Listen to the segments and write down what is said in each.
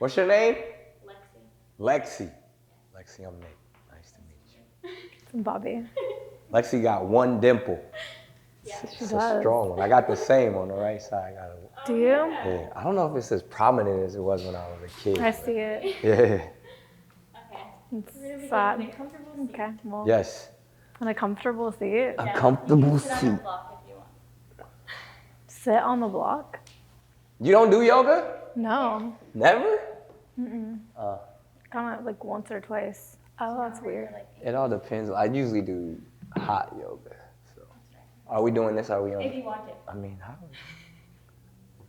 What's your name? Lexi. Lexi, I'm Nick. Nice to meet you. Bobbi. Lexi got one dimple. Yeah, she It's does. a strong one. I got the same on the right side. Do you? Yeah. I don't know if it's as prominent as it was when I was a kid. I see it. Yeah. Okay. It's sad. Okay, well. Yes. On a comfortable seat. A comfortable Sit on seat. the block if you want. Sit on the block? You don't do yoga? No. Never? Kind of like once or twice. Oh, that's weird. It all depends. I usually do hot yoga. So, are we doing this? Are we on? If you want it. I mean, how do we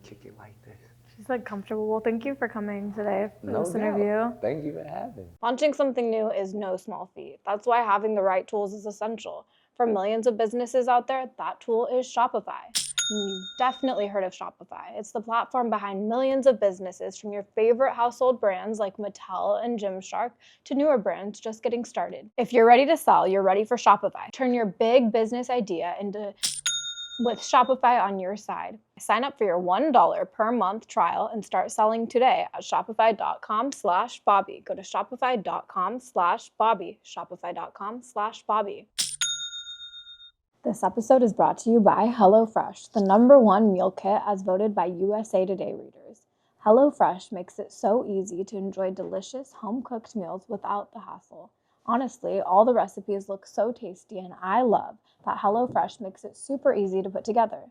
kick it like this? She's like comfortable. Well, thank you for coming today for No this doubt. interview. Thank you for having me. Launching something new is no small feat. That's why having the right tools is essential. For millions of businesses out there, that tool is Shopify. You've definitely heard of Shopify. It's the platform behind millions of businesses, from your favorite household brands like Mattel and Gymshark to newer brands just getting started. If you're ready to sell, you're ready for Shopify. Turn your big business idea into with Shopify on your side. Sign up for your $1 per month trial and start selling today at shopify.com/Bobbi. Go to shopify.com/Bobbi. Shopify.com/Bobbi. This episode is brought to you by HelloFresh, the #1 meal kit as voted by USA Today readers. HelloFresh makes it so easy to enjoy delicious home-cooked meals without the hassle. Honestly, all the recipes look so tasty, and I love that HelloFresh makes it super easy to put together.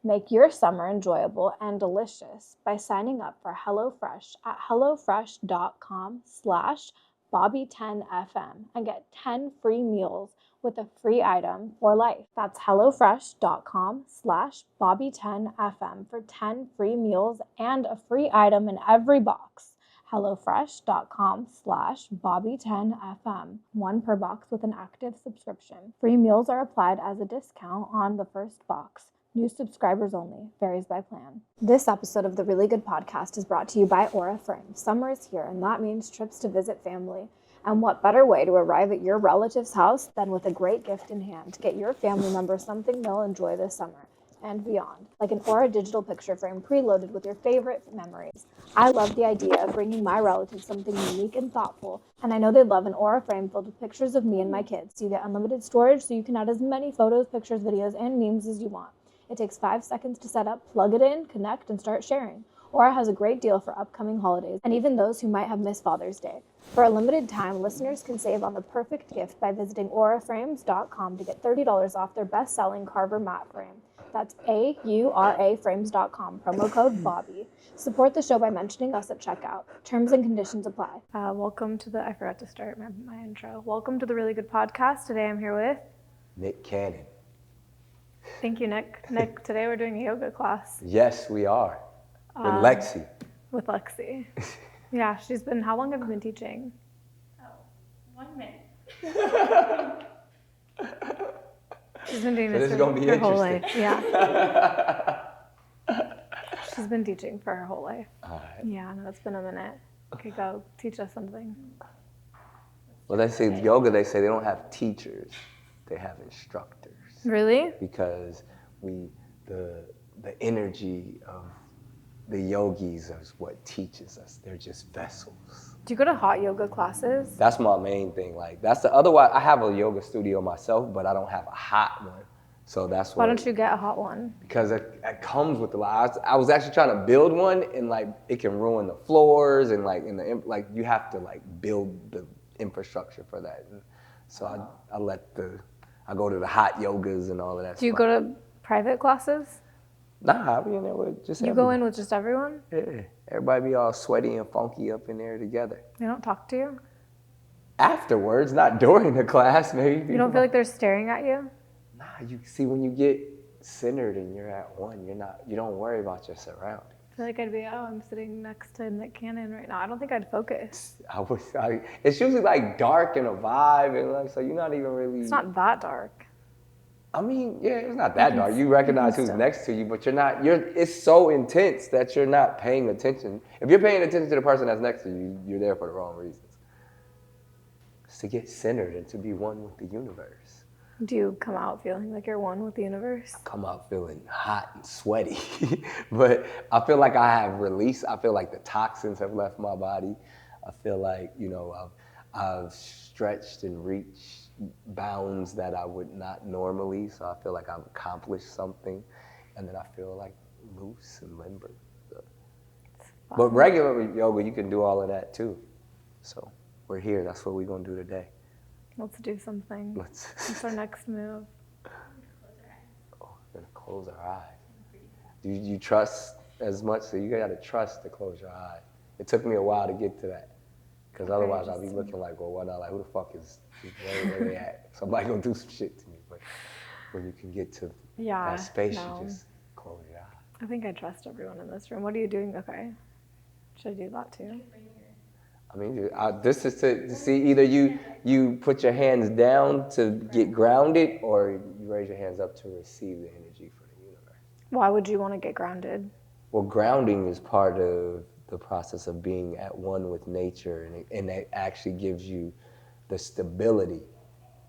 Make your summer enjoyable and delicious by signing up for HelloFresh at hellofresh.com/Bobbi10FM and get 10 free meals with a free item for life. That's hellofresh.com/Bobbi10FM for 10 free meals and a free item in every box. hellofresh.com/Bobbi10FM. One per box with an active subscription. Free meals are applied as a discount on the first box. New subscribers only. Varies by plan. This episode of the Really Good Podcast is brought to you by Aura Frame. Summer is here, and that means trips to visit family. And what better way to arrive at your relative's house than with a great gift in hand? Get your family member something they'll enjoy this summer and beyond, like an Aura digital picture frame preloaded with your favorite memories. I love the idea of bringing my relatives something unique and thoughtful, and I know they'd love an Aura frame filled with pictures of me and my kids. You get unlimited storage, so you can add as many photos, pictures, videos, and memes as you want. It takes 5 seconds to set up, plug it in, connect, and start sharing. Aura has a great deal for upcoming holidays, and even those who might have missed Father's Day. For a limited time, listeners can save on the perfect gift by visiting auraframes.com to get $30 off their best-selling Carver matte frame. That's AURAFrames.com, promo code Bobbi. Support the show by mentioning us at checkout. Terms and conditions apply. Welcome to I forgot to start my intro. Welcome to the Really Good Podcast. Today I'm here with Nick Cannon. Thank you, Nick. Nick, today we're doing a yoga class. Yes, we are. With Lexi. With Lexi. Yeah, how long have you been teaching? Oh, 1 minute. She's been doing So this is gonna be her whole life. interesting. Yeah. She's been teaching for her whole life. All right. Yeah, no, it's been a minute. Okay, go teach us something. Well, they say yoga, they say they don't have teachers, they have instructors. Really? Because the energy of the yogis is what teaches us. They're just vessels. Do you go to hot yoga classes? That's my main thing. Like otherwise I have a yoga studio myself, but I don't have a hot one. So that's Why don't you get a hot one? Because it comes with a lot. I was actually trying to build one, and like it can ruin the floors, and like you have to like build the infrastructure for that. And so I go to the hot yogas and all of that. Do you go to private classes? Nah, I be in there with just You go in with just everyone? Yeah, everybody be all sweaty and funky up in there together. They don't talk to you? Afterwards, not during the class, maybe. You don't feel like they're staring at you? Nah, you see when you get centered and you're at one, you don't worry about your surroundings. I feel like I'd be, I'm sitting next to Nick Cannon right now. I don't think I'd focus. It's usually like dark and a vibe, and like so you're not even really. It's not that dark. I mean, yeah, it's not that dark. You recognize who's next to you, but it's so intense that you're not paying attention. If you're paying attention to the person that's next to you, you're there for the wrong reasons. It's to get centered and to be one with the universe. Do you come out feeling like you're one with the universe? Come out feeling hot and sweaty, but I feel like I have released. I feel like the toxins have left my body. I feel like, I've stretched and reached bounds that I would not normally. So I feel like I've accomplished something, and then I feel like loose and limber. So. But regular yoga, you can do all of that too. So we're here. That's what we're gonna do today. Let's do something. What's our next move? Oh, we're gonna close our eyes. Do you trust as much? So you gotta trust to close your eyes. It took me a while to get to that, because otherwise I'd be looking like, well, what now? Like, who the fuck is where they at? Somebody gonna do some shit to me. But when you can get to that space, you just close your eyes. I think I trust everyone in this room. What are you doing? Okay. Should I do that too? I mean, this is to see either you put your hands down to get grounded, or you raise your hands up to receive the energy from the universe. Why would you want to get grounded? Well, grounding is part of the process of being at one with nature, and it actually gives you the stability.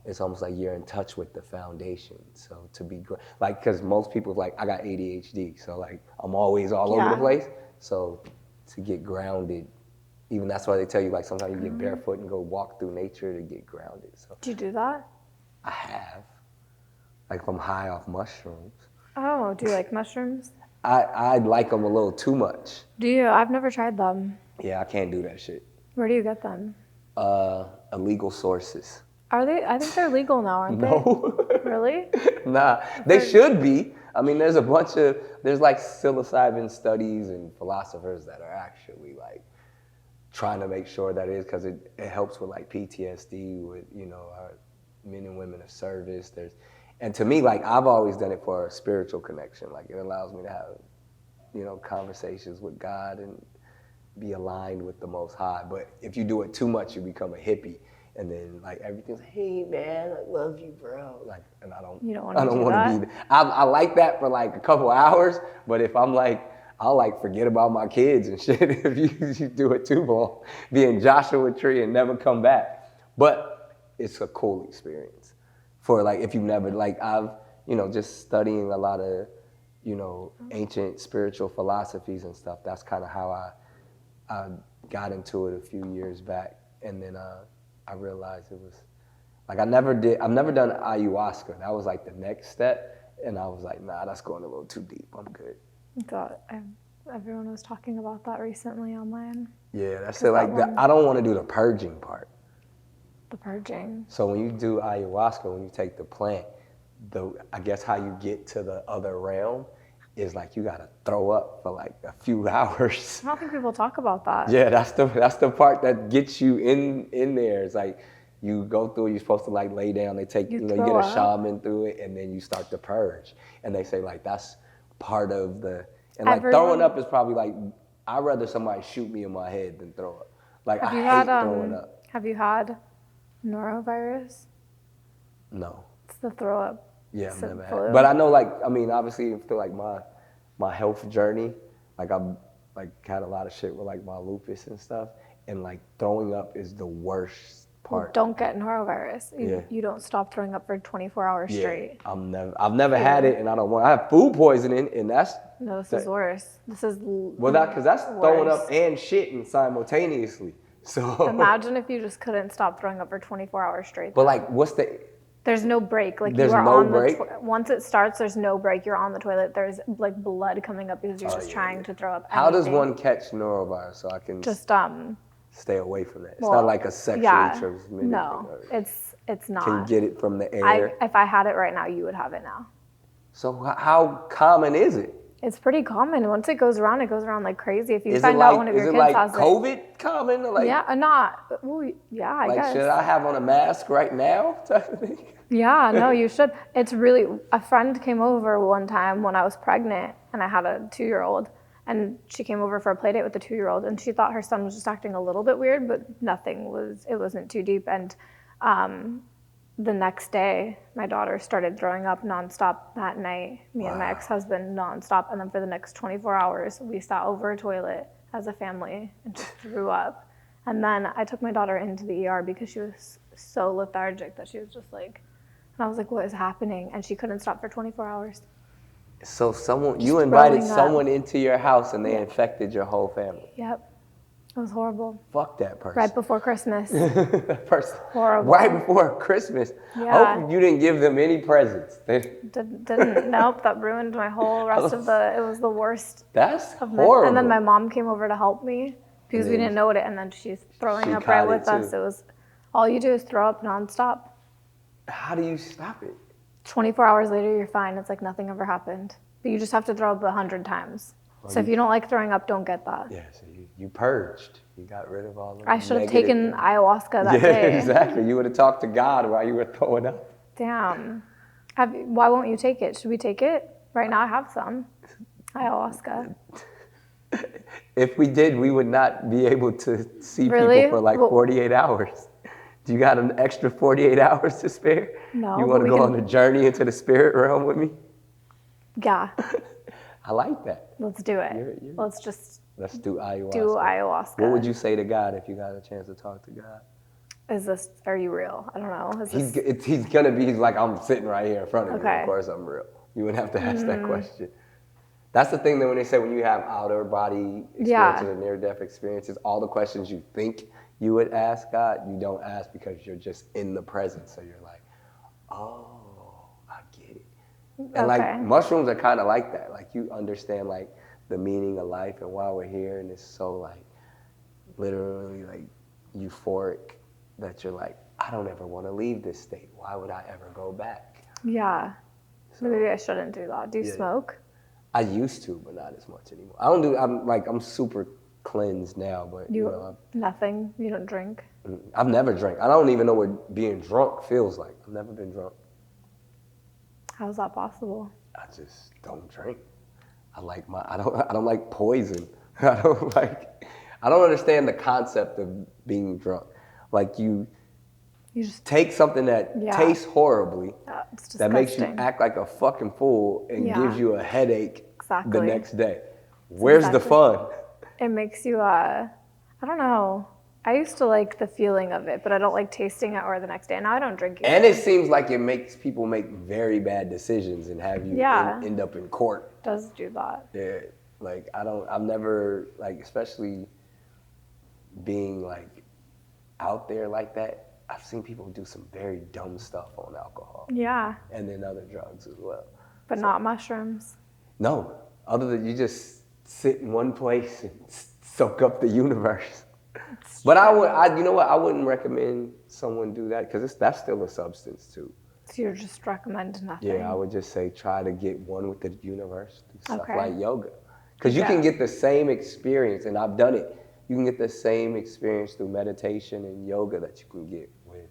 It's almost like you're in touch with the foundation. So to be like, because most people like, I got ADHD, so like I'm always all over the place. So to get grounded. Even that's why they tell you, like, sometimes you get barefoot and go walk through nature to get grounded. So do you do that? I have. Like, if I'm high off mushrooms. Oh, do you like mushrooms? I like them a little too much. Do you? I've never tried them. Yeah, I can't do that shit. Where do you get them? Illegal sources. Are they? I think they're legal now, aren't No. they? Really? Nah, they should be. I mean, there's like psilocybin studies and philosophers that are actually like trying to make sure that it is, because it helps with like PTSD with, our men and women of service. And to me, like, I've always done it for a spiritual connection. Like, it allows me to have, conversations with God and be aligned with the Most High. But if you do it too much, you become a hippie. And then like everything's, hey man, I love you, bro. Like, and I don't want to be. I like that for like a couple hours, but if I'm like, I'll like forget about my kids and shit if you do it too long. Be in Joshua Tree and never come back. But it's a cool experience for like, if you never, like, I've, just studying a lot of, ancient spiritual philosophies and stuff. That's kind of how I got into it a few years back. And then I realized it was like, I've never done ayahuasca. That was like the next step. And I was like, nah, that's going a little too deep. I'm good. Everyone was talking about that recently online. Yeah, that's it. Like, I don't want to do the purging part. The purging. So when you do ayahuasca, when you take the plant, I guess how you get to the other realm is like you gotta throw up for like a few hours. I don't think people talk about that. Yeah, that's the part that gets you in there. It's like you go through. You're supposed to like lay down. They take you get a shaman through it, and then you start to purge. And they say like that's part of the. And like throwing up is probably like, I'd rather somebody shoot me in my head than throw up. Like, I hate throwing up. Have you had norovirus? No. It's the throw up. Yeah, I've never had. But I know, like, I mean, obviously, I feel like my health journey, like I've like had a lot of shit with like my lupus and stuff, and like throwing up is the worst part. Well, don't get norovirus. You don't stop throwing up for 24 hours straight. I've never had it, and I don't want. I have food poisoning, and that's. No, this is worse. This is. Well, because that's throwing up and shitting simultaneously. So. Imagine if you just couldn't stop throwing up for 24 hours straight. But like, what's the? There's no break. Like, there's you are no on break? Once it starts, there's no break. You're on the toilet. There's like blood coming up because you're just trying to throw up. How does one catch norovirus so I can just stay away from that? It's not like a sexually transmitted. No, it's not. Can you get it from the air? If I had it right now, you would have it now. So how common is it? It's pretty common. Once it goes around like crazy. If you find out one of your kids has it. Is it like COVID common? Or like, I guess. Should I have on a mask right now? Type of thing? Yeah, no, you should. It's really, a friend came over one time when I was pregnant and I had a 2-year-old, and she came over for a play date with the 2-year-old, and she thought her son was just acting a little bit weird, but it wasn't too deep. And the next day, my daughter started throwing up nonstop that night. Me and my ex-husband nonstop. And then for the next 24 hours, we sat over a toilet as a family and just threw up. And then I took my daughter into the ER because she was so lethargic that she was just like And I was like, what is happening? And she couldn't stop for 24 hours. So Just you invited throwing up. someone into your house and they infected your whole family. Yep. It was horrible. Fuck that person. Right before Christmas. That person. Horrible. Right before Christmas. Yeah. I hope you didn't give them any presents. Didn't. Nope. That ruined my whole rest of the. It was the worst. That's of horrible. And then my mom came over to help me because we didn't know it. And then she's throwing up right with us. It was all you do is throw up nonstop. How do you stop it? 24 hours later, you're fine. It's like nothing ever happened. But you just have to throw up 100 times. So if you don't like throwing up, don't get that. Yeah, so you purged. You got rid of all of I should have taken ayahuasca that day. Yeah, exactly. You would have talked to God while you were throwing up. Damn. Why won't you take it? Should we take it? Right now I have some ayahuasca. If we did, we would not be able to see Really? people for like 48 hours. Do you got an extra 48 hours to spare? No. You want to go on a journey into the spirit realm with me? Yeah. I like that. Let's do it. Let's do ayahuasca. do ayahuasca. What would you say to God if you got a chance to talk to God? Are you real? I don't know. He's like, I'm sitting right here in front of you. Okay. Of course I'm real. You wouldn't have to ask that question. That's the thing that when they say when you have outer body experiences and near-death experiences, all the questions you think you would ask God, you don't ask because you're just in the present. So you're like, oh, I get it. And like mushrooms are kind of like that. Like you understand like the meaning of life and why we're here, and it's so like literally like euphoric that you're like, I don't ever want to leave this state. Why would I ever go back? Yeah. So, maybe I shouldn't do that. Do you smoke? I used to, but not as much anymore. I'm super cleansed now, but nothing. You don't drink? I've never drank. I don't even know what being drunk feels like. I've never been drunk. How's that possible? I just don't drink. I don't like poison. I don't understand the concept of being drunk. Like you just take something that tastes horribly, that makes you act like a fucking fool and gives you a headache the next day. Where's the fun? It makes you, I don't know. I used to like the feeling of it, but I don't like tasting it or the next day. Now I don't drink it. And it seems like it makes people make very bad decisions and have you end up in court. It does do that. Yeah, like I've never, like, especially being like out there like that, I've seen people do some very dumb stuff on alcohol. Yeah. And then other drugs as well. But not mushrooms. No, other than you just sit in one place and soak up the universe. But you know what? I wouldn't recommend someone do that because that's still a substance too. So you just recommend nothing? Yeah, I would just say try to get one with the universe. Do stuff like yoga. Because you can get the same experience, and I've done it. You can get the same experience through meditation and yoga that you can get with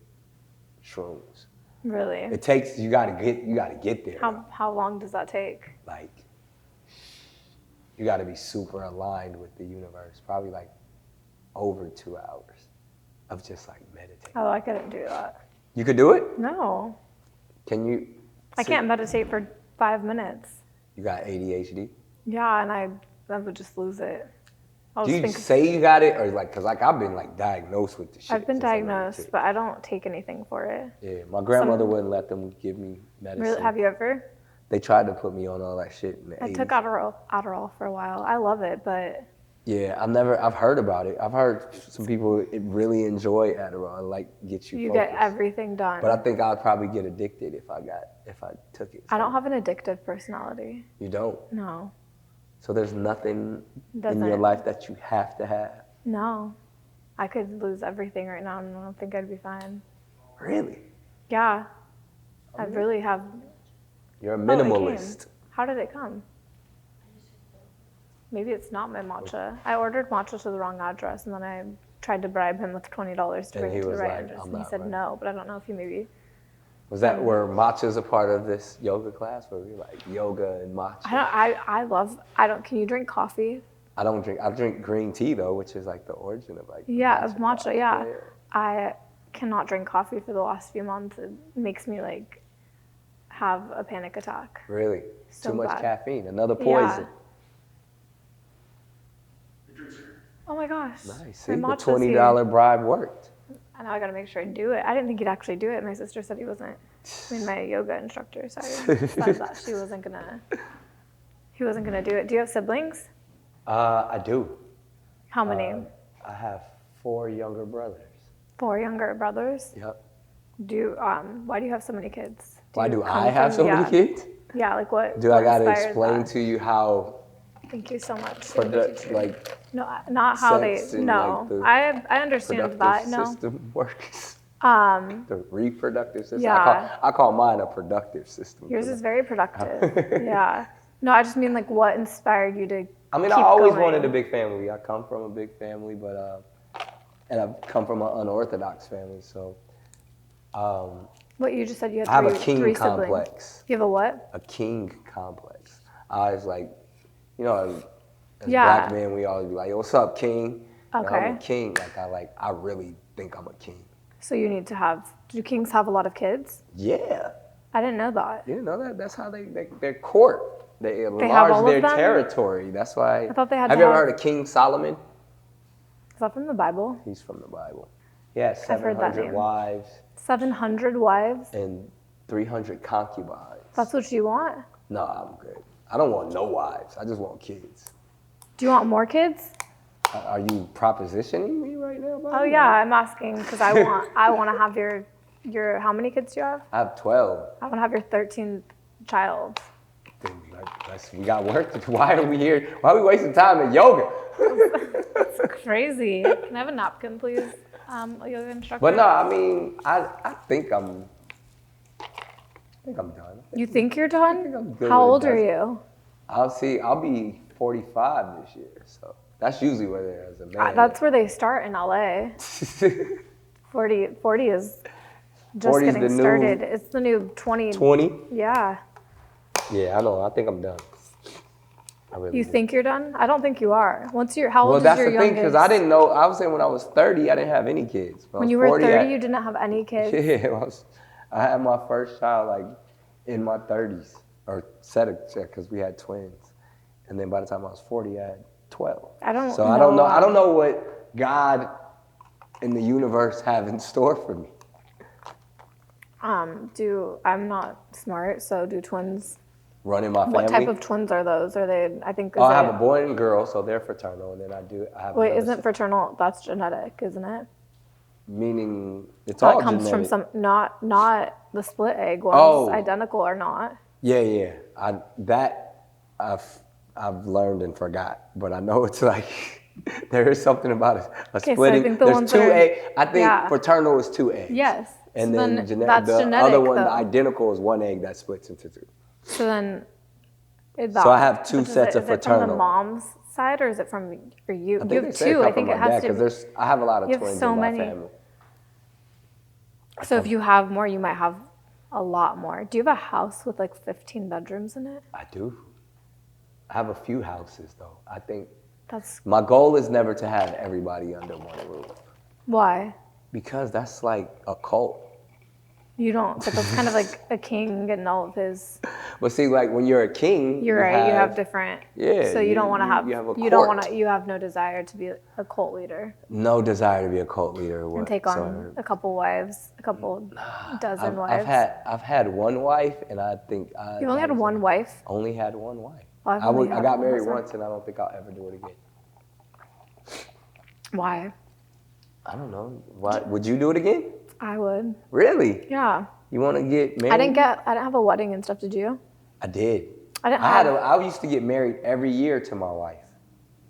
shrooms. Really? It takes, you gotta get there. How long does that take? Like, you gotta be super aligned with the universe. Probably like over 2 hours of just like meditating. Oh, I couldn't do that. You could do it? No. Can you? I can't meditate for 5 minutes. You got ADHD? Yeah, and I would just lose it. Do you say you got it, or like, cause like I've been like diagnosed with the shit. I've been diagnosed, but I don't take anything for it. Yeah, my grandmother wouldn't let them give me medicine. Really? Have you ever? They tried to put me on all that shit in the 80s. I took Adderall for a while. I love it, but. Yeah, I've heard about it. I've heard some people really enjoy Adderall. Like get you focused. Get everything done. But I think I'd probably get addicted if I took it. So. I don't have an addictive personality. You don't? No. So there's nothing in your life that you have to have? No. I could lose everything right now and I don't think I'd be fine. Really? Yeah. I really have. You're a minimalist. How did it come? Maybe it's not my matcha. I ordered matcha to the wrong address and then I tried to bribe him with $20 to bring it to the right address. And he said no, but I don't know if he maybe... Was that where matcha's a part of this yoga class? Where we like yoga and matcha? Can you drink coffee? I don't drink. I drink green tea though, which is like the origin of like. Yeah, of matcha. Yeah. I cannot drink coffee for the last few months. It makes me like have a panic attack. Really? So too much caffeine. Another poison. Yeah. Oh my gosh. Nice. See, the $20 bribe worked. I know I gotta make sure I do it. I didn't think he'd actually do it. My sister said he wasn't I mean, my yoga instructor, sorry, said that he wasn't gonna do it. Do you have siblings? I do. How many? I have 4 younger brothers. 4 younger brothers? Yep. Why do you have so many kids? Why you do come I have from- so many kids? Yeah, like what? Do what I gotta inspired explain that? to you how Thank you so much. like No, not how they. sex and, No, like, I understand productive that. No. system works? Um, The reproductive system. Yeah. I call mine a productive system. yours is very productive. Yeah. No, I just mean like what inspired you to. I mean, keep I always going? wanted a big family. I come from a big family, but and I've come from an unorthodox family, so. What you just said you had I have a three king siblings. complex. You have a what? A king complex. I was like, you know, as Yeah. black men, we always be like, "Yo, what's up, king?" You know, I'm Okay. a king. I really think I'm a king. So you need to have. Do kings have a lot of kids? Yeah. I didn't know that. You know that? That's how they court. They have enlarge all their of them? territory. That's why. I thought they had Have to you ever have- heard of King Solomon? Is that from the Bible? He's from the Bible. He had I've heard that 700 name. wives 700 wives? and 300 concubines. That's what you want? No, I'm good. I don't want no wives. I just want kids. Do you want more kids? Are you propositioning me right now, Bobbi? Oh yeah, I'm asking because I want to have your how many kids do you have? I have 12. I want to have your 13th child. Then we got work to do. Why are we here? Why are we wasting time in yoga? That's crazy. Can I have a napkin, please? A yoga instructor. But no, I mean, I think I'm done. You think you're think I'm done? good How with old it. are you? I'll be 45 this year, so that's usually where there is a man. That's where they start in LA. 40 is just 40's getting the new- started. It's the new 20. 20? Yeah. Yeah, I know. I think I'm done. I really You do. think you're done? I don't think you are. How old Well, is that's your the thing, youngest? because I didn't know. I was saying when I was 30, I didn't have any kids. When you were 30, you didn't have any kids? Yeah, I had my first child like in my 30s, or because we had twins, and then by the time I was 40, I had 12. I don't So I don't know. know. I don't know what God and the universe have in store for me. I'm not smart, so do twins, Running my family. what type of twins are those? Are they, I think, Oh, I have a boy and girl, so they're fraternal, and then I have. wait, another isn't fraternal, that's genetic, isn't it? Meaning it's all That comes genetic. from not the split egg ones, Oh. identical or not. Yeah. I've learned and forgot, but I know it's like there is something about a Okay, so I splitting. think the There's ones two that are- eggs. I think yeah. fraternal is 2 eggs. Yes. And So then that's the genetic, other one, the though. identical, is 1 egg that splits into 2. So then, So I have 2 but sets of Is it from the fraternal. mom's side or is it from for you? I think You they have say 2. I come think from it my has dad, to. 'cause I have a lot of You have twins so in my many. family. So if you have more, you might have a lot more. Do you have a house with like 15 bedrooms in it? I do. I have a few houses though. I think That's my goal is never to have everybody under one roof, why. because that's like a cult. You don't, but that's kind of like a king and all of his. But see, like when you're a king, You're right. You have different. Yeah, So you don't want to have. you have a You don't court. want to. You have no desire to be a cult leader no desire to be a cult leader and take on whatsoever. a couple wives, a couple dozen wives. I've had one wife, and I think You only had one wife. Only had one wife. Well, I've only I had got one, married so- once, and I don't think I'll ever do it again. Why? I don't know. Why would you do it again? I would. Really? Yeah. You want to get married? I didn't have a wedding and stuff. Did you? I did. I didn't I used to get married every year to my wife.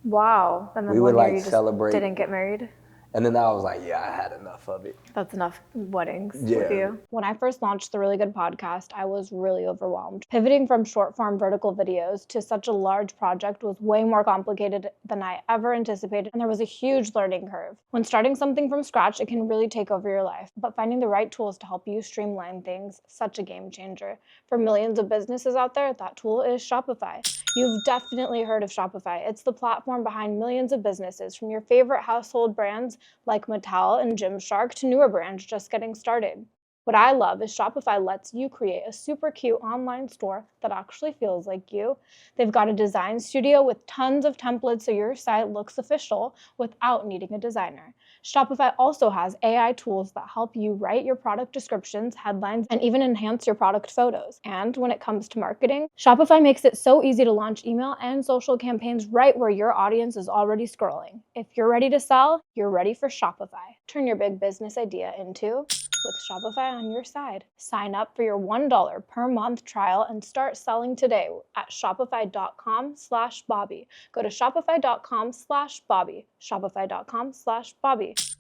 Wow. And then We one would, year like, you just celebrate. didn't get married. And then I was like, yeah, I had enough of it. That's enough weddings with Yeah. you. When I first launched the Really Good podcast, I was really overwhelmed. Pivoting from short form vertical videos to such a large project was way more complicated than I ever anticipated, and there was a huge learning curve. When starting something from scratch, it can really take over your life, but finding the right tools to help you streamline things, such a game changer. For millions of businesses out there, that tool is Shopify. You've definitely heard of Shopify. It's the platform behind millions of businesses, from your favorite household brands like Mattel and Gymshark to newer brands just getting started. What I love is Shopify lets you create a super cute online store that actually feels like you. They've got a design studio with tons of templates so your site looks official without needing a designer. Shopify also has AI tools that help you write your product descriptions, headlines, and even enhance your product photos. And when it comes to marketing, Shopify makes it so easy to launch email and social campaigns right where your audience is already scrolling. If you're ready to sell, you're ready for Shopify. Turn your big business idea into with Shopify on your side. Sign up for your $1 per month trial and start selling today at shopify.com/Bobbi. Go to shopify.com/Bobbi. Shopify.com/Bobbi.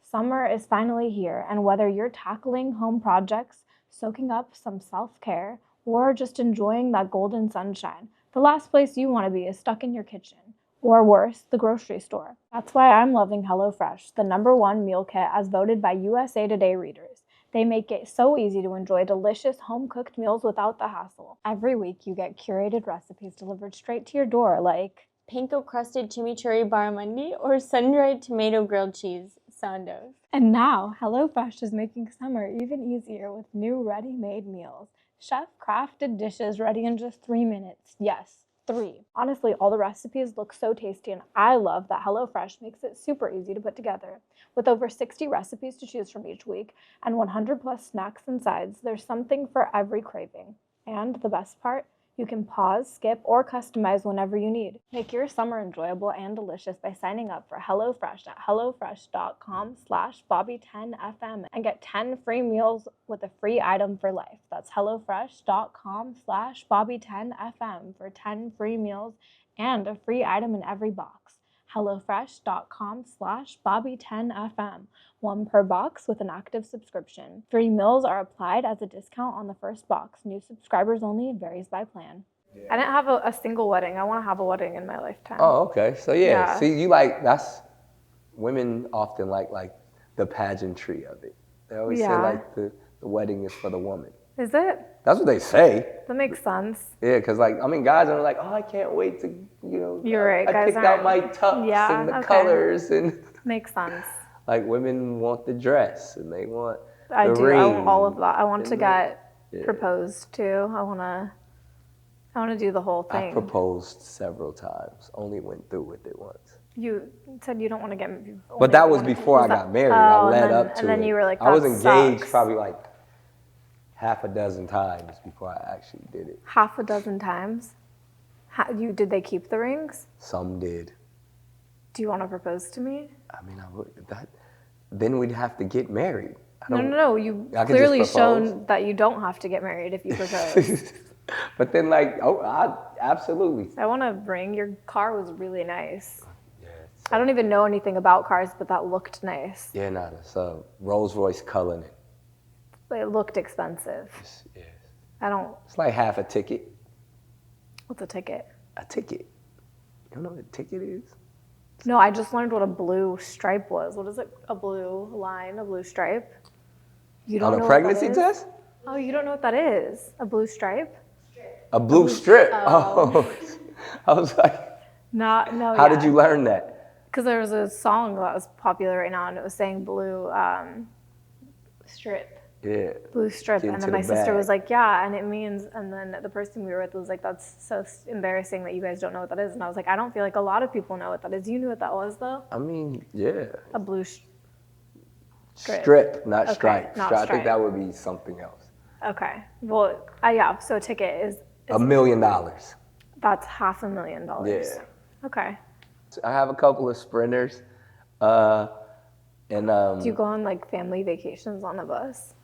Summer is finally here, and whether you're tackling home projects, soaking up some self-care, or just enjoying that golden sunshine, the last place you want to be is stuck in your kitchen. Or worse, the grocery store. That's why I'm loving HelloFresh, the #1 meal kit as voted by USA Today readers. They make it so easy to enjoy delicious home-cooked meals without the hassle. Every week you get curated recipes delivered straight to your door, like panko-crusted chimichurri barramundi or sun-dried tomato grilled cheese sourdough. And now, HelloFresh is making summer even easier with new ready-made meals. Chef-crafted dishes ready in just 3 minutes. Yes, 3. Honestly, all the recipes look so tasty, and I love that HelloFresh makes it super easy to put together. With over 60 recipes to choose from each week and 100+ snacks and sides, there's something for every craving. And the best part? You can pause, skip, or customize whenever you need. Make your summer enjoyable and delicious by signing up for HelloFresh at hellofresh.com/Bobbi10FM and get 10 free meals with a free item for life. That's hellofresh.com/Bobbi10FM for 10 free meals and a free item in every box. hellofresh.com/Bobbi10FM. 1 per box with an active subscription. Free meals are applied as a discount on the first box. New subscribers only, varies by plan. Yeah. I didn't have a single wedding. I want to have a wedding in my lifetime. Oh, okay. So yeah. See, you like, that's, women often like the pageantry of it. They always say like the wedding is for the woman. Is it? That's what they say. That makes sense. Yeah, because like, I mean, guys are like, oh, I can't wait to, You're right. I picked out my tux and the colors and. Makes sense. Like women want the dress and they want the ring. I ring. want all of that. I want to get proposed to. I want to do the whole thing. I proposed several times. Only went through with it once. You said you don't want to get married. But that was before I got married. I led up to it. And then you were like, I was engaged probably like half a dozen times before I actually did it. Half a dozen times? Did they keep the rings? Some did. Do you want to propose to me? I mean, then we'd have to get married. No. You clearly shown that you don't have to get married if you propose. But then absolutely. I want to ring. Your car was really nice. Yeah. I don't even know anything about cars, but that looked nice. Yeah, it's a Rolls Royce Cullinan. But it looked expensive. Yes. It's like half a ticket. What's a ticket? A ticket. You don't know what a ticket is? No, I just learned what a blue stripe was. What is it? A blue line, a blue stripe? You don't know on a pregnancy test? Oh, you don't know what that is? A blue stripe? A blue strip. Oh. I was like, no. How did you learn that? Because there was a song that was popular right now, and it was saying blue strip. Yeah. Blue strip. And then my sister was like, yeah, and it means, and then the person we were with was like, that's so embarrassing that you guys don't know what that is. And I was like, I don't feel like a lot of people know what that is. You knew what that was, though? I mean, yeah. A blue strip, not stripe. Not I think that would be something else. Okay. Well, so a ticket is $1 million. That's $500,000. Yeah. Okay. I have a couple of sprinters. Do you go on like family vacations on a bus?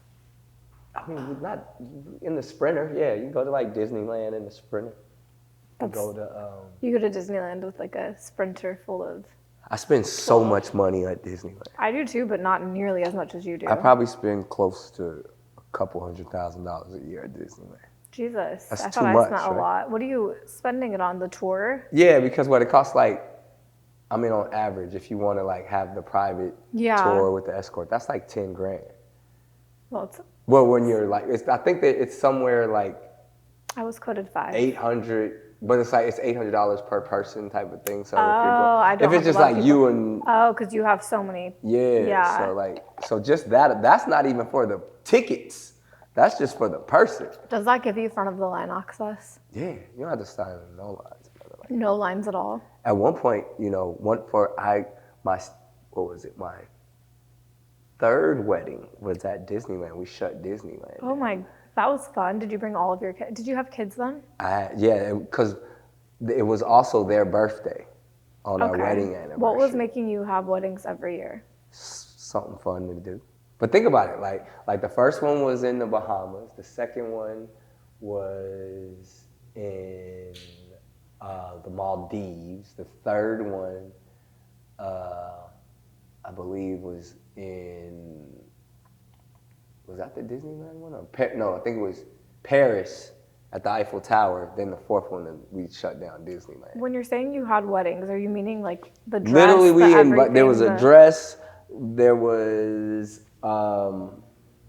I mean, not in the Sprinter. Yeah, you go to like Disneyland in the Sprinter. You go to Disneyland with like a Sprinter full of. I spend so much money at Disneyland. I do too, but not nearly as much as you do. I probably spend close to a couple $100,000 a year at Disneyland. Jesus, that's I thought I spent a lot. What are you spending it on? The tour? Yeah, because it costs like, I mean, on average, if you want to like have the private tour with the escort, that's like $10,000. Well, when you're like, I think that it's somewhere like. I was quoted $500. but it's like it's $800 per person type of thing. So I don't if it's have just a lot of like people. you and Oh, because you have so many. yeah, so just that's not even for the tickets. That's just for the person. Does that give you front of the line access? Yeah, you don't have to stand in no lines. Like, No lines at all. at one point, my third wedding was at Disneyland. We shut Disneyland. Oh my, that was fun. Did you bring all of your kids? Did you have kids then? Because it was also their birthday on our wedding anniversary. What was making you have weddings every year? Something fun to do. But think about it, like the first one was in the Bahamas. The second one was in the Maldives. The third one, I believe, was that the Disneyland one? No, I think it was Paris at the Eiffel Tower. Then the fourth one, we shut down Disneyland. When you're saying you had weddings, are you meaning like the dress? Literally, there was a dress. There was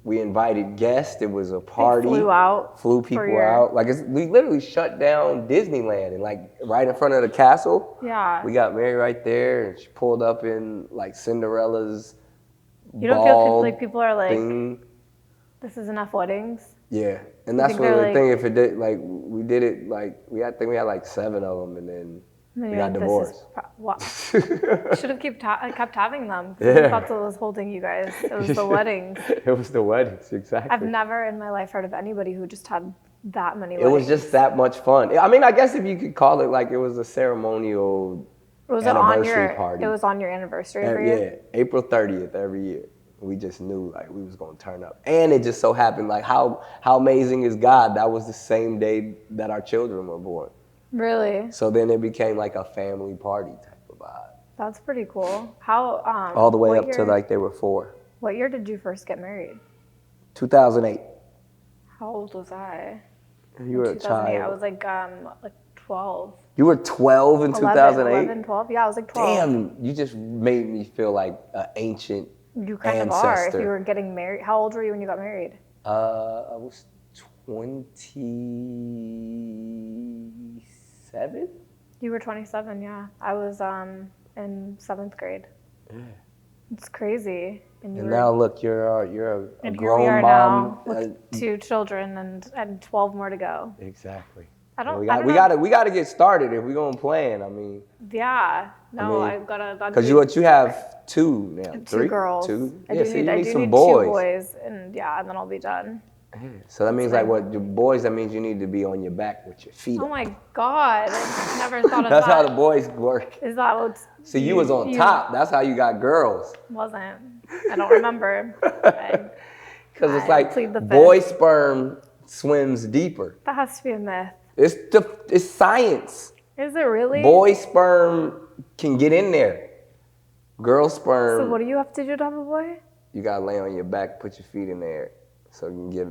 we invited guests. It was a party. Flew people out. Like we literally shut down Disneyland and like right in front of the castle. Yeah. We got married right there, and she pulled up in like Cinderella's. You don't feel like people are like, thing. This is enough weddings? Yeah, and that's what the thing. If it did, like we did it, like we had like 7 of them, and then we got divorced. Should have kept having them. Yeah. That's what was holding you guys. It was the weddings. It was the weddings, exactly. I've never in my life heard of anybody who just had that many weddings. It was just that much fun. I mean, I guess if you could call it like it was a ceremonial anniversary party. It was on your anniversary every year? Yeah, April 30th every year. We just knew like we was gonna turn up. And it just so happened like how amazing is God, that was the same day that our children were born. Really? So then it became like a family party type of vibe. That's pretty cool. How all the way up to like they were 4. What year did you first get married? 2008. How old was I? You were a child. I was like 12. You were 12 in 2008? 11, 12. Yeah, I was like 12. Damn, you just made me feel like an ancient You kind ancestor. of are if you were getting married. How old were you when you got married? I was 27. You were 27, yeah. I was in 7th grade. Yeah. It's crazy. And now look, you're a and grown here we are mom now with 2 children and 12 more to go. Exactly. We gotta get started if we're gonna plan. I mean. Yeah. No, I've gotta. Because you have 2 now. 2 girls. 2. I yeah, do so need, you I need do some need boys. 2 boys, and then I'll be done. Yeah. So that means like what your boys. That means you need to be on your back with your feet. Oh my God! I never thought of That's that. how the boys work. Is that what? See, you was on top. That's how you got girls. Wasn't. I don't remember. Because it's like boy sperm swims deeper. That has to be a myth. It's science. Is it really? Boy sperm can get in there. Girl sperm. So what do you have to do to have a boy? You gotta lay on your back, put your feet in there, so you can get.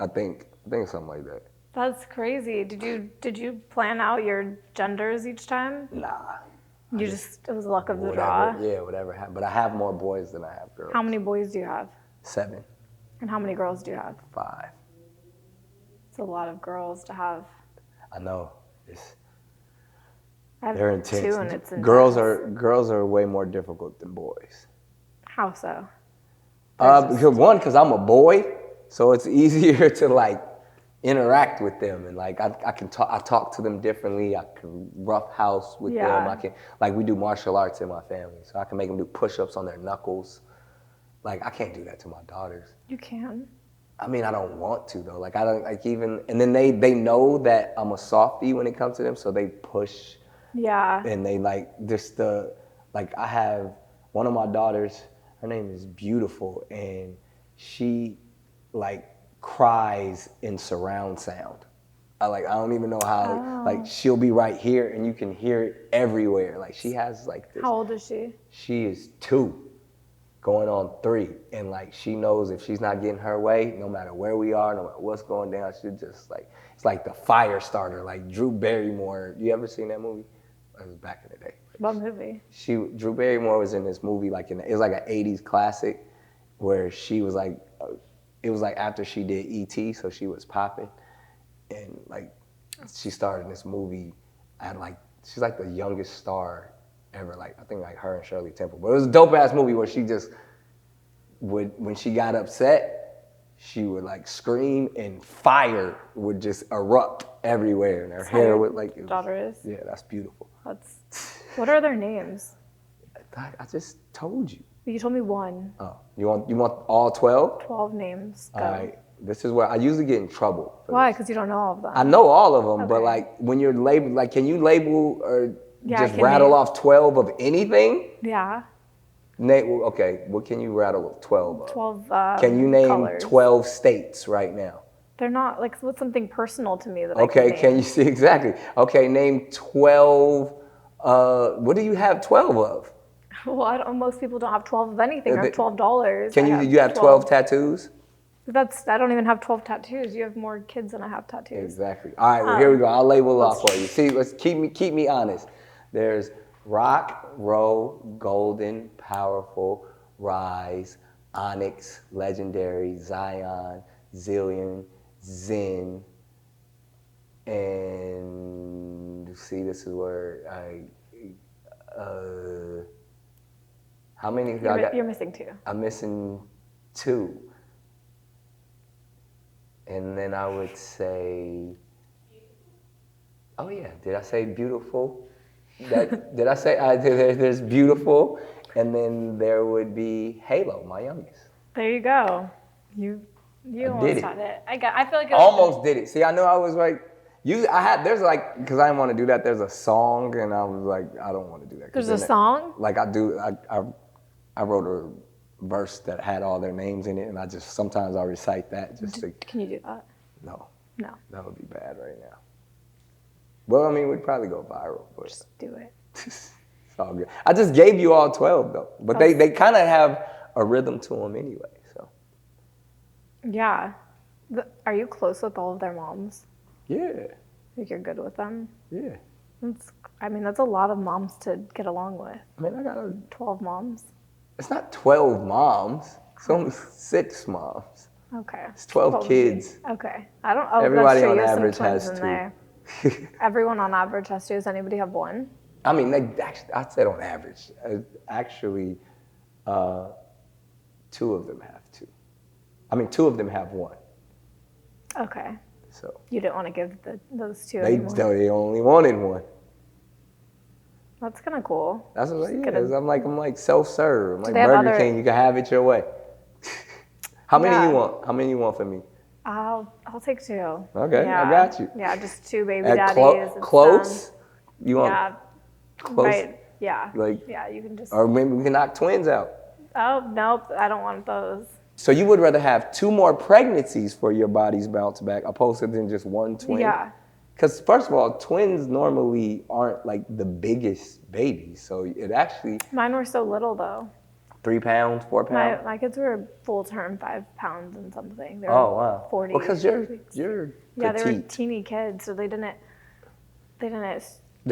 I think something like that. That's crazy. Did you plan out your genders each time? Nah. It was luck of the draw. Yeah, whatever happened. But I have more boys than I have girls. How many boys do you have? 7. And how many girls do you have? 5. It's a lot of girls to have. I know. I have They're intense. 2 and it's intense. Girls are way more difficult than boys. How so? Because I'm a boy, so it's easier to like interact with them, and like I talk to them differently. I can roughhouse with them. I can we do martial arts in my family, so I can make them do push-ups on their knuckles. Like I can't do that to my daughters. You can. I mean, I don't want to though. Like I don't like even, and then they know that I'm a softie when it comes to them, so they push. Yeah. And they I have one of my daughters. Her name is Beautiful, and she cries in surround sound. I don't even know how. Like she'll be right here, and you can hear it everywhere. Like she has this. How old is she? She is 2, going on 3, and she knows if she's not getting her way, no matter where we are, no matter what's going down, she just it's like the fire starter. Like Drew Barrymore. You ever seen that movie? It was back in the day. What movie? Drew Barrymore was in this movie, it was like an 80s classic where she was it was after she did E.T., so she was popping. And she starred in this movie at like, she's like the youngest star ever. Like, I think like her and Shirley Temple. But it was a dope ass movie where she just would, when she got upset, she would like scream and fire would just erupt everywhere. And her hair would like. Daughter is? Yeah, that's beautiful. What are their names? I just told you. You told me one. Oh, you want all 12? 12 names. Go. All right. This is where I usually get in trouble. Why? Because you don't know all of them. I know all of them, but Okay. like when you're labeled, like can you label or Yeah, I just can rattle name- off 12 of anything? Yeah. Okay, what can you rattle 12 of? 12 Can you name colors. 12 states right now? They're not, like, what's something personal to me that Okay, I can can name? you see exactly? Okay, name 12, what do you have 12 of? Well, most people don't have 12 of anything. Or $12. Can you have 12 tattoos? I don't even have 12 tattoos. You have more kids than I have tattoos. Exactly. All right, well, here we go. I'll label it off for you. See, let's keep me honest. There's rock, roll, golden, powerful, rise, onyx, legendary, Zion, zillion, zen, and see, this is where how many? You're missing 2. I'm missing 2. And then I would say, oh yeah, did I say beautiful? Did I say, there's beautiful, and then there would be Halo, my youngest. There you go. You almost did had it. I feel like it was Almost did it. See, I knew I was like, there's like, because I didn't want to do that, there's a song, and I was like, I don't want to do that. There's a song? Like I wrote a verse that had all their names in it, and sometimes I recite that just to. Can you do that? No. No. That would be bad right now. Well, I mean, we'd probably go viral, but Just do it. it's all good. I just gave you all 12 though, but they kind of have a rhythm to them anyway. So. Yeah. Are you close with all of their moms? Yeah. Think you're good with them? Yeah. That's a lot of moms to get along with. I mean, I got 12 moms? It's not 12 moms. It's only 6 moms. Okay. It's 12 kids. Okay. I don't. Oh, Everybody that's true. on You have some average twins has in 2. there. Everyone on average has 2. Does anybody have 1? I mean, I said on average. Actually, 2 of them have 2. I mean, 2 of them have 1. Okay. So You didn't want to give those 2 they anymore. they only wanted 1. That's kind of cool. That's what it gonna- is. I'm like self-serve. I'm like they have Burger other- King. You can have it your way. How many Yeah. you want? How many you want from me? I'll take 2. Okay, Yeah. I got you. Yeah, just 2 baby At daddies. and close? some- You want Yeah. close? Right. Yeah. Like- Yeah, you can just. Or maybe we can knock twins out. Oh nope, I don't want those. So you would rather have 2 more pregnancies for your body's bounce back opposed to than just 1 twin? Yeah. Because first of all, twins normally aren't like the biggest babies. So it actually, Mine were so little though. 3 pounds, 4 pounds? My kids were full term 5 pounds and something. They were Oh, wow. 40. Because you're Yeah, they were petite. teeny kids, so they didn't. They do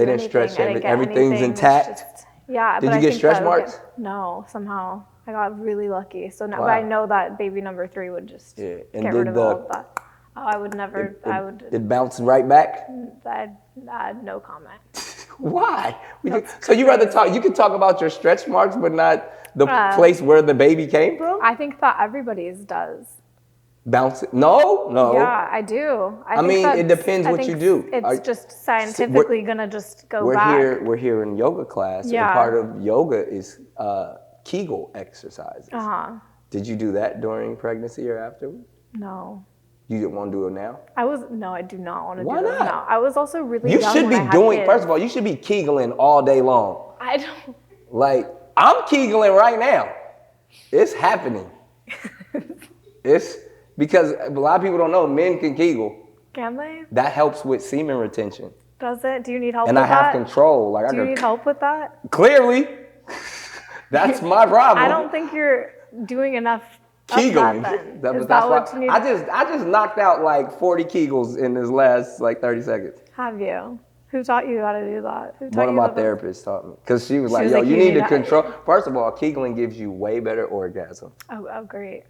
didn't stretch anything. I didn't get everything's anything. It's intact? just- yeah. Did but you I get think stretch that would marks? No, somehow I got really lucky. So now, Wow. but I know that baby number 3 would just Yeah, and get did rid of the- all of that. Oh, I would never. I would. It bounced right back? I had no comment. Why? So you rather talk, you can talk about your stretch marks, but not the place where the baby came from? I think that everybody's does. Bounce it? No. Yeah, I do. I mean, it depends what you do. It's just scientifically gonna just go back. We're here in yoga class, Yeah. and part of yoga is Kegel exercises. Did you do that during pregnancy or afterwards? No. You didn't want to do it now? No, I do not want to Why do that not? now. I was also really You young should when be I had doing, kids. first of all, you should be Kegeling all day long. I don't. Like, I'm Kegeling right now. It's happening. It's because a lot of people don't know men can Kegel. Can they? That helps with semen retention. Does it? Do you need help And with I have that? control. Like Do you need help with that? Clearly. That's my problem. I don't think you're doing enough of Kegeling. that then. Is That's that why what you need? I just knocked out like 40 Kegels in this last like 30 seconds. Have you? Who taught you how to do that? Who taught One of you my about- therapists taught me. Because she was like, was yo, like, you you need need to to- control. First of all, Kegeling gives you way better orgasm. Oh, great.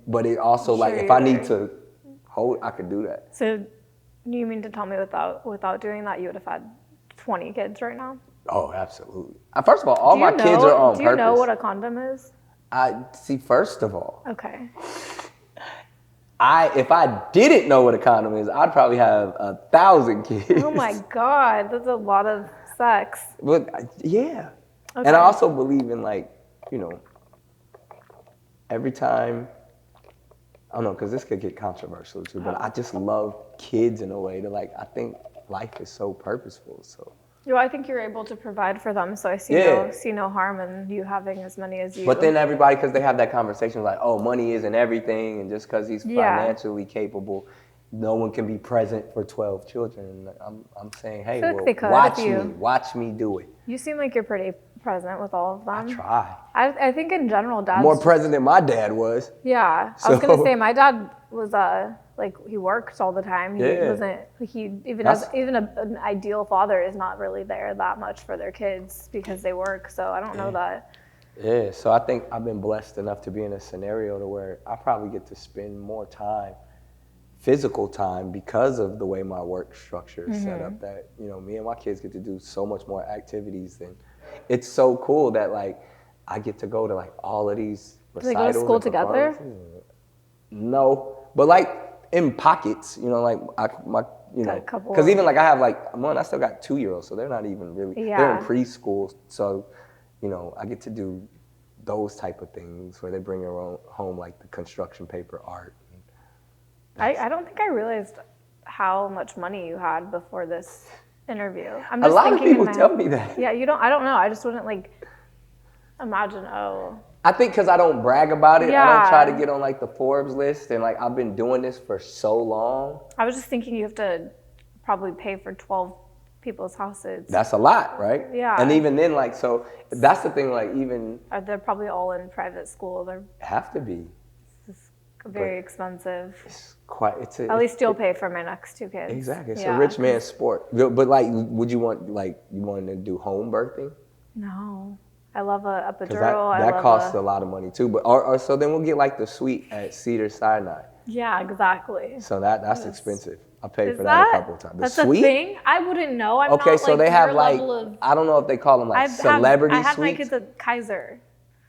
But it also like, Sure if I you need do. to hold, I could do that. So You mean to tell me without doing that, you would have had 20 kids right now? Oh, absolutely. First of all my kids are on purpose. Do you know what a condom is? First of all, Okay. if I didn't know what a condom is, I'd probably have 1,000 kids. Oh my God, that's a lot of sex. But yeah. Okay. And I also believe in like, you know, every time, I don't know, because this could get controversial too, but I just love kids in a way that like, I think life is so purposeful, so. Well, I think you're able to provide for them, so I see no harm in you having as many as you. But then everybody, because they have that conversation like, oh, money isn't everything, and just because he's financially capable, no one can be present for 12 children. And I'm saying, hey, well, watch me do it. You seem like you're pretty present with all of them. I try. I think in general, Dad's more present than my dad was. Yeah, I was gonna say my dad was like he worked all the time. He wasn't. Even an ideal father is not really there that much for their kids because they work. So I don't know that. Yeah, so I think I've been blessed enough to be in a scenario to where I probably get to spend more time, physical time, because of the way my work structure is set up. That me and my kids get to do so much more activities than. It's so cool that like I get to go to like all of these recitals. Do they go to school together? No, but like in pockets, because even like I have like I still got 2-year-olds, so they're not even really they're in preschool, so I get to do those type of things where they bring their own home like the construction paper art. I don't think I realized how much money you had before this interview. A lot of people tell me that. Yeah, I don't know. I just wouldn't like imagine. I think because I don't brag about it. I don't try to get on like the Forbes list, and like I've been doing this for so long. I was just thinking you have to probably pay for 12 people's houses. That's a lot, right? Yeah. And even then, like, so that's the thing. Like, even they're probably all in private school. They have to be. It's very expensive. It's quite. At least you'll pay for my next 2 kids. Exactly. It's a rich man's sport. But like, would you want you want to do home birthing? No. I love a epidural. That costs a lot of money too. But so then we'll get like the suite at Cedar Sinai. Yeah, exactly. So that's expensive. I paid for that a couple of times. That's a thing? I wouldn't know. I'm okay, not, so they have like I don't know if they call them like celebrity suites. I had my kids at Kaiser.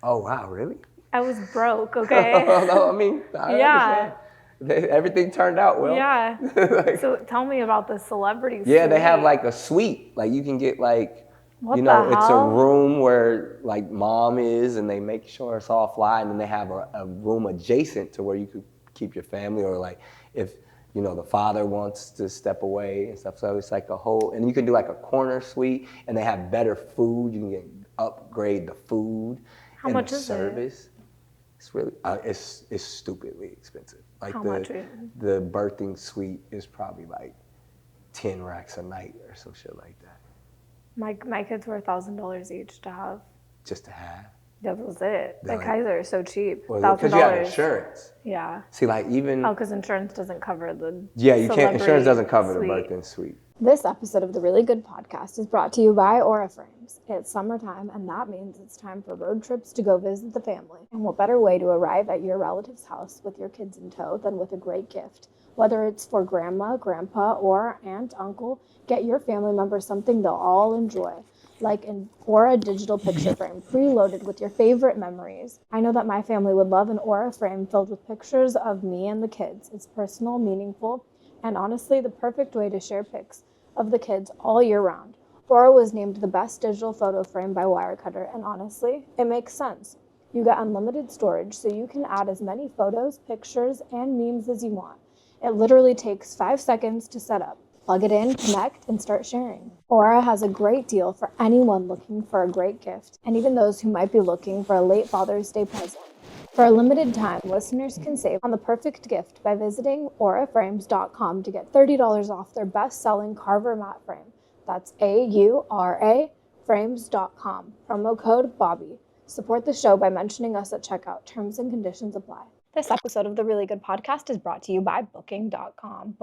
Oh wow, really? I was broke. Okay. No, I mean, I understand. Everything turned out well. Yeah. So tell me about the celebrity suite. Yeah, they have like a suite. Like you can get like. What the hell? It's a room where like mom is, and they make sure it's all fly, and then they have a room adjacent to where you could keep your family, or like if the father wants to step away and stuff. So it's like a whole, and you can do like a corner suite, and they have better food. You can upgrade the food. How much is service. It's really it's stupidly expensive. Like How much? The birthing suite is probably like 10 racks a night or some shit like that. My kids were $1,000 each to have. Just to have? That was it. At Kaiser is so cheap. Well, because you have insurance. Yeah. See, like even. because insurance doesn't cover the. Yeah, you can't. Insurance doesn't cover the birthing suite. This episode of the Really Good Podcast is brought to you by Aura Frames. It's summertime, and that means it's time for road trips to go visit the family. And what better way to arrive at your relative's house with your kids in tow than with a great gift? Whether it's for grandma, grandpa, or aunt, uncle, get your family members something they'll all enjoy, like an Aura digital picture frame preloaded with your favorite memories. I know that my family would love an Aura frame filled with pictures of me and the kids. It's personal, meaningful, and honestly the perfect way to share pics of the kids all year round. Aura was named the best digital photo frame by Wirecutter, and honestly, it makes sense. You get unlimited storage, so you can add as many photos, pictures, and memes as you want. It literally takes 5 seconds to set up. Plug it in, connect, and start sharing. Aura has a great deal for anyone looking for a great gift, and even those who might be looking for a late Father's Day present. For a limited time, listeners can save on the perfect gift by visiting auraframes.com to get $30 off their best-selling Carver matte frame. That's AURA frames.com. Promo code Bobbi. Support the show by mentioning us at checkout. Terms and conditions apply. This episode of the Really Good Podcast is brought to you by Booking.com.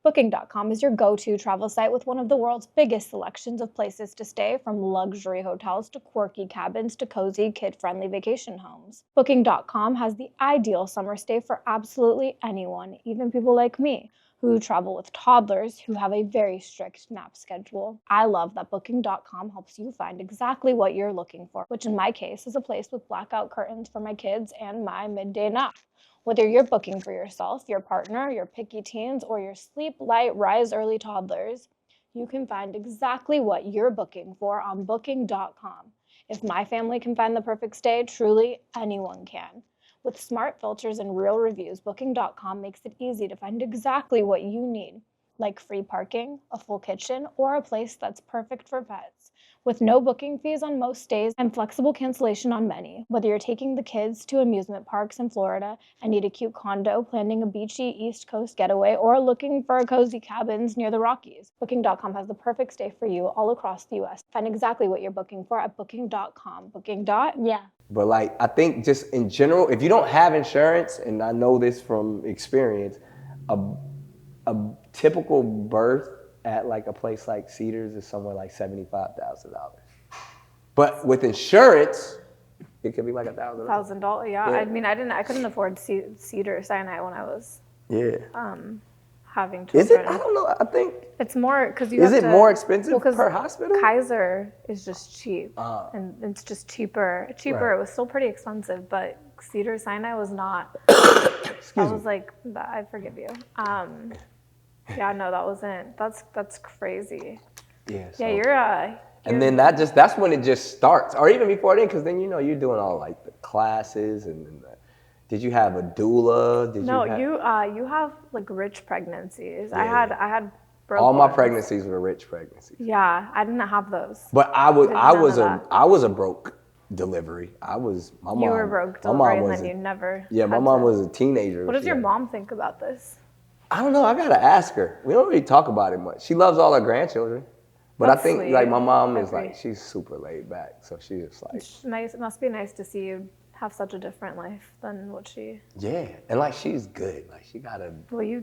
Booking.com is your go-to travel site with one of the world's biggest selections of places to stay, from luxury hotels to quirky cabins to cozy, kid-friendly vacation homes. Booking.com has the ideal summer stay for absolutely anyone, even people like me, who travel with toddlers who have a very strict nap schedule. I love that Booking.com helps you find exactly what you're looking for, which in my case is a place with blackout curtains for my kids and my midday nap. Whether you're booking for yourself, your partner, your picky teens, or your sleep light, rise early toddlers, you can find exactly what you're booking for on Booking.com. If my family can find the perfect stay, truly anyone can. With smart filters and real reviews, Booking.com makes it easy to find exactly what you need, like free parking, a full kitchen, or a place that's perfect for pets. With no booking fees on most days and flexible cancellation on many, whether you're taking the kids to amusement parks in Florida and need a cute condo, planning a beachy East Coast getaway, or looking for cozy cabins near the Rockies, Booking.com has the perfect stay for you all across the U.S. Find exactly what you're booking for at Booking.com. Booking. Yeah. But like, I think just in general, if you don't have insurance, and I know this from experience, a typical birth at like a place like Cedars is somewhere like $75,000. But with insurance, it could be like $1,000. $1,000, yeah. I mean, I couldn't afford Cedar Sinai when I was having children. Is it? I don't know. I think it's more because you. Is have it to, more expensive well, per hospital? Kaiser is just cheap, and it's just cheaper. Right. It was still pretty expensive, but Cedar Sinai was not. I was like, I forgive you. Yeah, no, that wasn't. That's crazy. Yeah. So. Yeah, you're. And then that's when it just starts, or even before then, because then you're doing all like the classes and. Did you have a doula? You have like rich pregnancies. Yeah. I had broke all my ones. pregnancies were rich pregnancies. Yeah, I didn't have those. But I was a broke delivery. My mom. You were broke delivery, and then you never. Yeah, my mom was a teenager. What does your mom think about this? I don't know. I gotta ask her. We don't really talk about it much. She loves all her grandchildren, but I think sweet. Like my mom is like she's super laid back, so she's just like. It's nice. It must be nice to see you have such a different life than what she. Yeah, and like she's good. Like she got a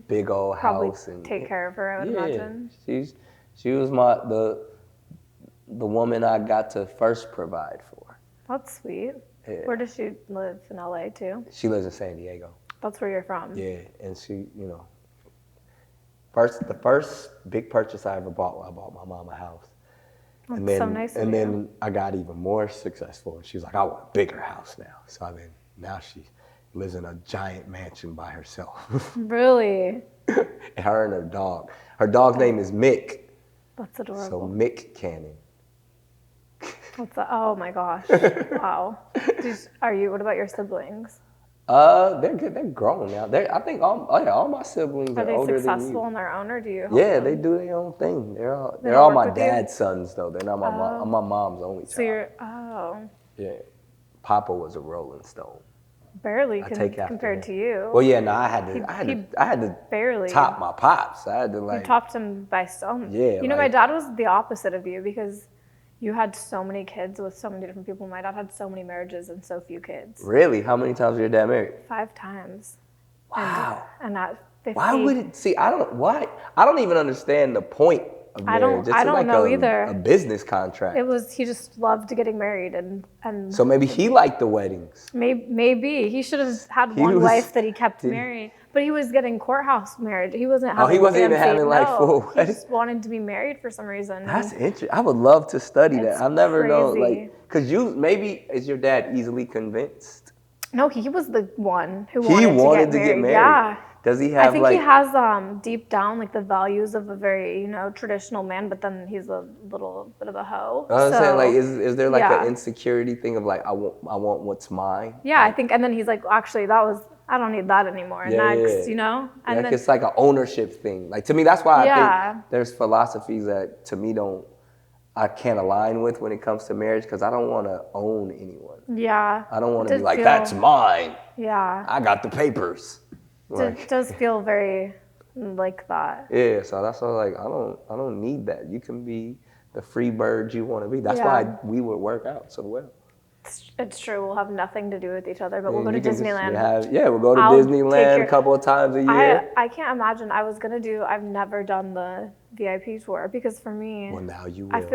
big old house and take care of her. I would imagine. She was the woman I got to first provide for. That's sweet. Yeah. Where does she live? In LA too? She lives in San Diego. That's where you're from. Yeah, and she, the first big purchase I ever bought, I bought my mom a house. That's so nice of you. Then I got even more successful. And she was like, I want a bigger house now. So now she lives in a giant mansion by herself. Really? And her and her dog. Her dog's name is Mick. That's adorable. So Mick Cannon. Oh my gosh. Wow. What about your siblings? They're good. They're grown now. I think all my siblings are older than you. Are they successful on their own, or do you? Yeah, they do their own thing. They're all my dad's sons, though. They're not my mom. I'm my mom's only child. Yeah, Papa was a Rolling Stone. Barely compared to you. Well, yeah, no, I had to barely top my pops. I had to You topped him by so much. Yeah. My dad was the opposite of you because. You had so many kids with so many different people. My dad had so many marriages and so few kids. Really? How many times was your dad married? 5 times. Wow. And at 50. Why would it? See, I don't even understand the point of marriage. I don't know either. A business contract. He just loved getting married and. So maybe he liked the weddings. Maybe he should have had one wife that he kept married. But he was getting courthouse marriage. He wasn't having. He wasn't even having full weddings. He just wanted to be married for some reason. That's interesting. I would love to study that. I've never known, because is your dad easily convinced? No, he was the one who wanted to get married. Yeah. Does he have? I think he has deep down the values of a very traditional man, but then he's a little bit of a hoe. I was saying is there an insecurity thing of I want what's mine? Yeah, I think, and then he's like, actually I don't need that anymore. Next, And then, it's like an ownership thing. To me, that's why I think there's philosophies that to me I can't align with when it comes to marriage, because I don't want to own anyone. Yeah. I don't want to be like, that's mine. Yeah. I got the papers. It does feel very like that. Yeah, so that's why I don't need that. You can be the free bird you want to be. That's why we would work out so well. It's true. We'll have nothing to do with each other, but we'll go to Disneyland. We'll go to Disneyland a couple of times a year. I can't imagine. I've never done the VIP tour because for me. Well, now you will.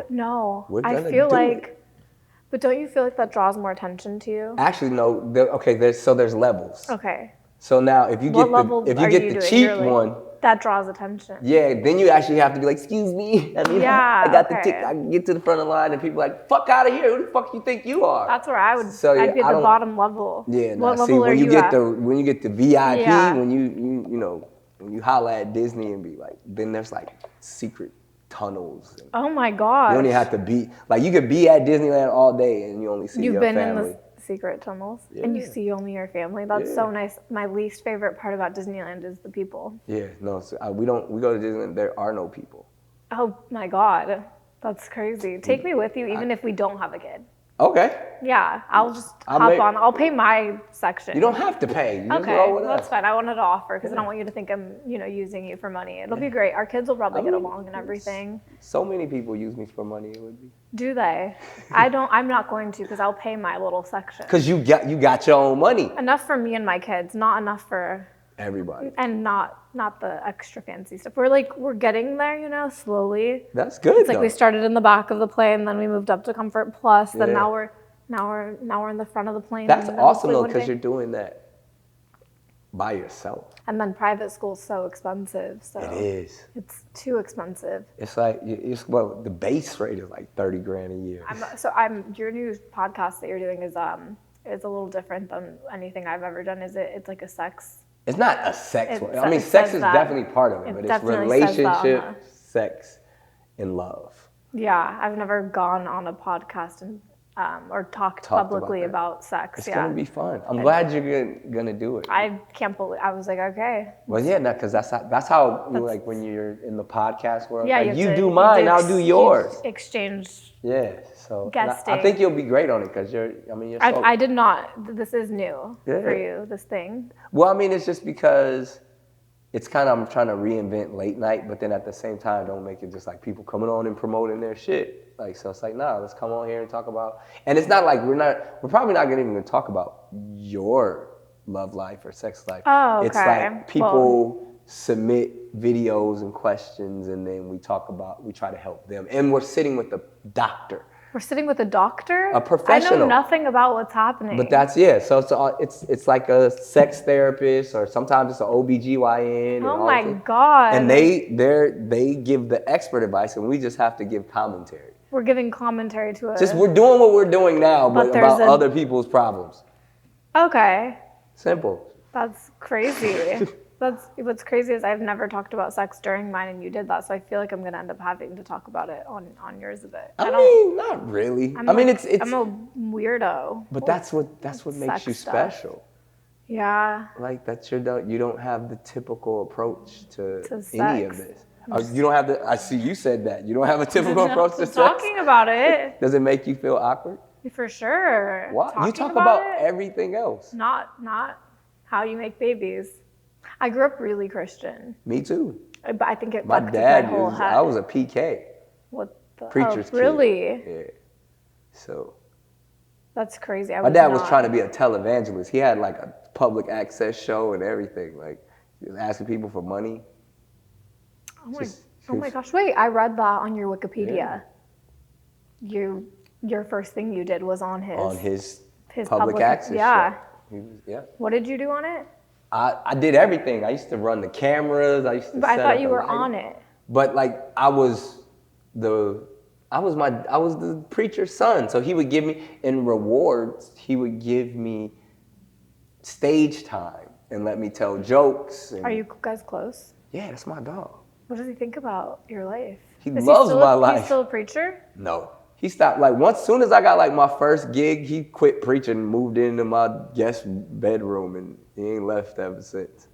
But don't you feel like that draws more attention to you? Actually, no. There's levels. Okay. So now, if you get the cheap one, That draws attention. Yeah, then you actually have to be like, excuse me. I mean, Yeah, I got the okay. ticket. I can get to the front of the line and people are like, fuck out of here. Who the fuck you think you are? That's where I would. So, I'd be at I the don't- bottom level. Yeah, What nah, see, level are when you you get at? when you get the VIP, Yeah. when you know, when you holler at Disney and be like, then there's like secret tunnels. And Oh my god. you only have to be, like you could be at Disneyland all day and you only see You've your been family. in the secret tunnels and you Yeah. see only your family. That's Yeah. so nice. My least favorite part about Disneyland is the people. Yeah, no, so we go to Disneyland, there are no people. Oh my god. That's crazy. Take me with you even if we don't have a kid. Okay. Yeah, I'll just I'll hop make- on. I'll pay my section. You don't have to pay. You just Okay, roll with that's us. fine. I wanted to offer because I don't want you to think I'm, using you for money. It'll be great. Our kids will probably get mean, along and everything. So many people use me for money. It would be Do they? I'm not going to because I'll pay my little section. because you got your own money. Enough for me and my kids, not enough for, Everybody. and not the extra fancy stuff. We're getting there, slowly. That's good. It's like though. we started in the back of the plane, then we moved up to Comfort Plus, then Yeah. now we're in the front of the plane. That's and then awesome hopefully though one because day- you're doing that by yourself. And then private school's so expensive, so It is. it's too expensive. It's like the base rate is like $30,000 a year. Your new podcast that you're doing is a little different than anything I've ever done. It's like a sex. It's not a sex one. I mean, it sex says is that. definitely part of it, It but it's definitely says that on relationship, sex, and love. Yeah, I've never gone on a podcast and or talked Talked publicly about about sex. It's yeah, gonna be fun. I'm glad you're gonna do it. I can't believe. I was like, okay. Well, yeah, because that's how like when you're in the podcast world. Yeah, like, you do mine, I'll do yours. Exchange. Yeah, so and I Guesting. think you'll be great on it because you're. I did not. This is new for Yeah. you. This thing. Well, I mean, it's just because it's kind of I'm trying to reinvent late night, but then at the same time, don't make it just like people coming on and promoting their shit. Like, so it's like, nah, let's come on here and talk about. And it's not like we're probably not even gonna talk about your love life or sex life. Oh, okay. It's like people submit videos and questions, and then we try to help them, and we're sitting with the doctor. We're sitting with a doctor. A professional. I know nothing about what's happening. But that's so it's like a sex therapist or sometimes it's an OBGYN. and Oh all my this. God. And they give the expert advice and we just have to give commentary. We're giving commentary to it. We're doing what we're doing now, but there's about other people's problems. Okay. Simple. That's crazy. That's what's crazy is I've never talked about sex during mine, and you did that, so I feel like I'm gonna end up having to talk about it on yours a bit. I mean, not really. I'm it's I'm a weirdo. but that's what makes you sex stuff. special. Yeah. Like that you don't have the typical approach to any of sex. this. You don't have I see you said that. You don't have a typical approach to sex. Talking about it, Does it make you feel awkward? for sure. Why? You Talking talk about it, everything else. not how you make babies. I grew up really Christian, Me too. but I think it My fucked dad with my whole was, head. I was a PK, What the? preacher's kid. Really? Yeah. So That's crazy. my dad was trying to be a televangelist. He had like a public access show and everything. Like he was asking people for money. Oh my gosh! Wait, I read that on your Wikipedia. Your first thing you did was on his public access yeah. show. He was, yeah. What did you do on it? I did everything. I used to run the cameras. I used to. But I set thought up you the were lighting. on it. But like I was the preacher's son. So he would give me in rewards. He would give me stage time and let me tell jokes. And, Are you guys close? Yeah, that's my dog. What does he think about your life? He Is loves still my life. He's still a preacher? No. He stopped soon as I got like my first gig, he quit preaching and moved into my guest bedroom and he ain't left ever since.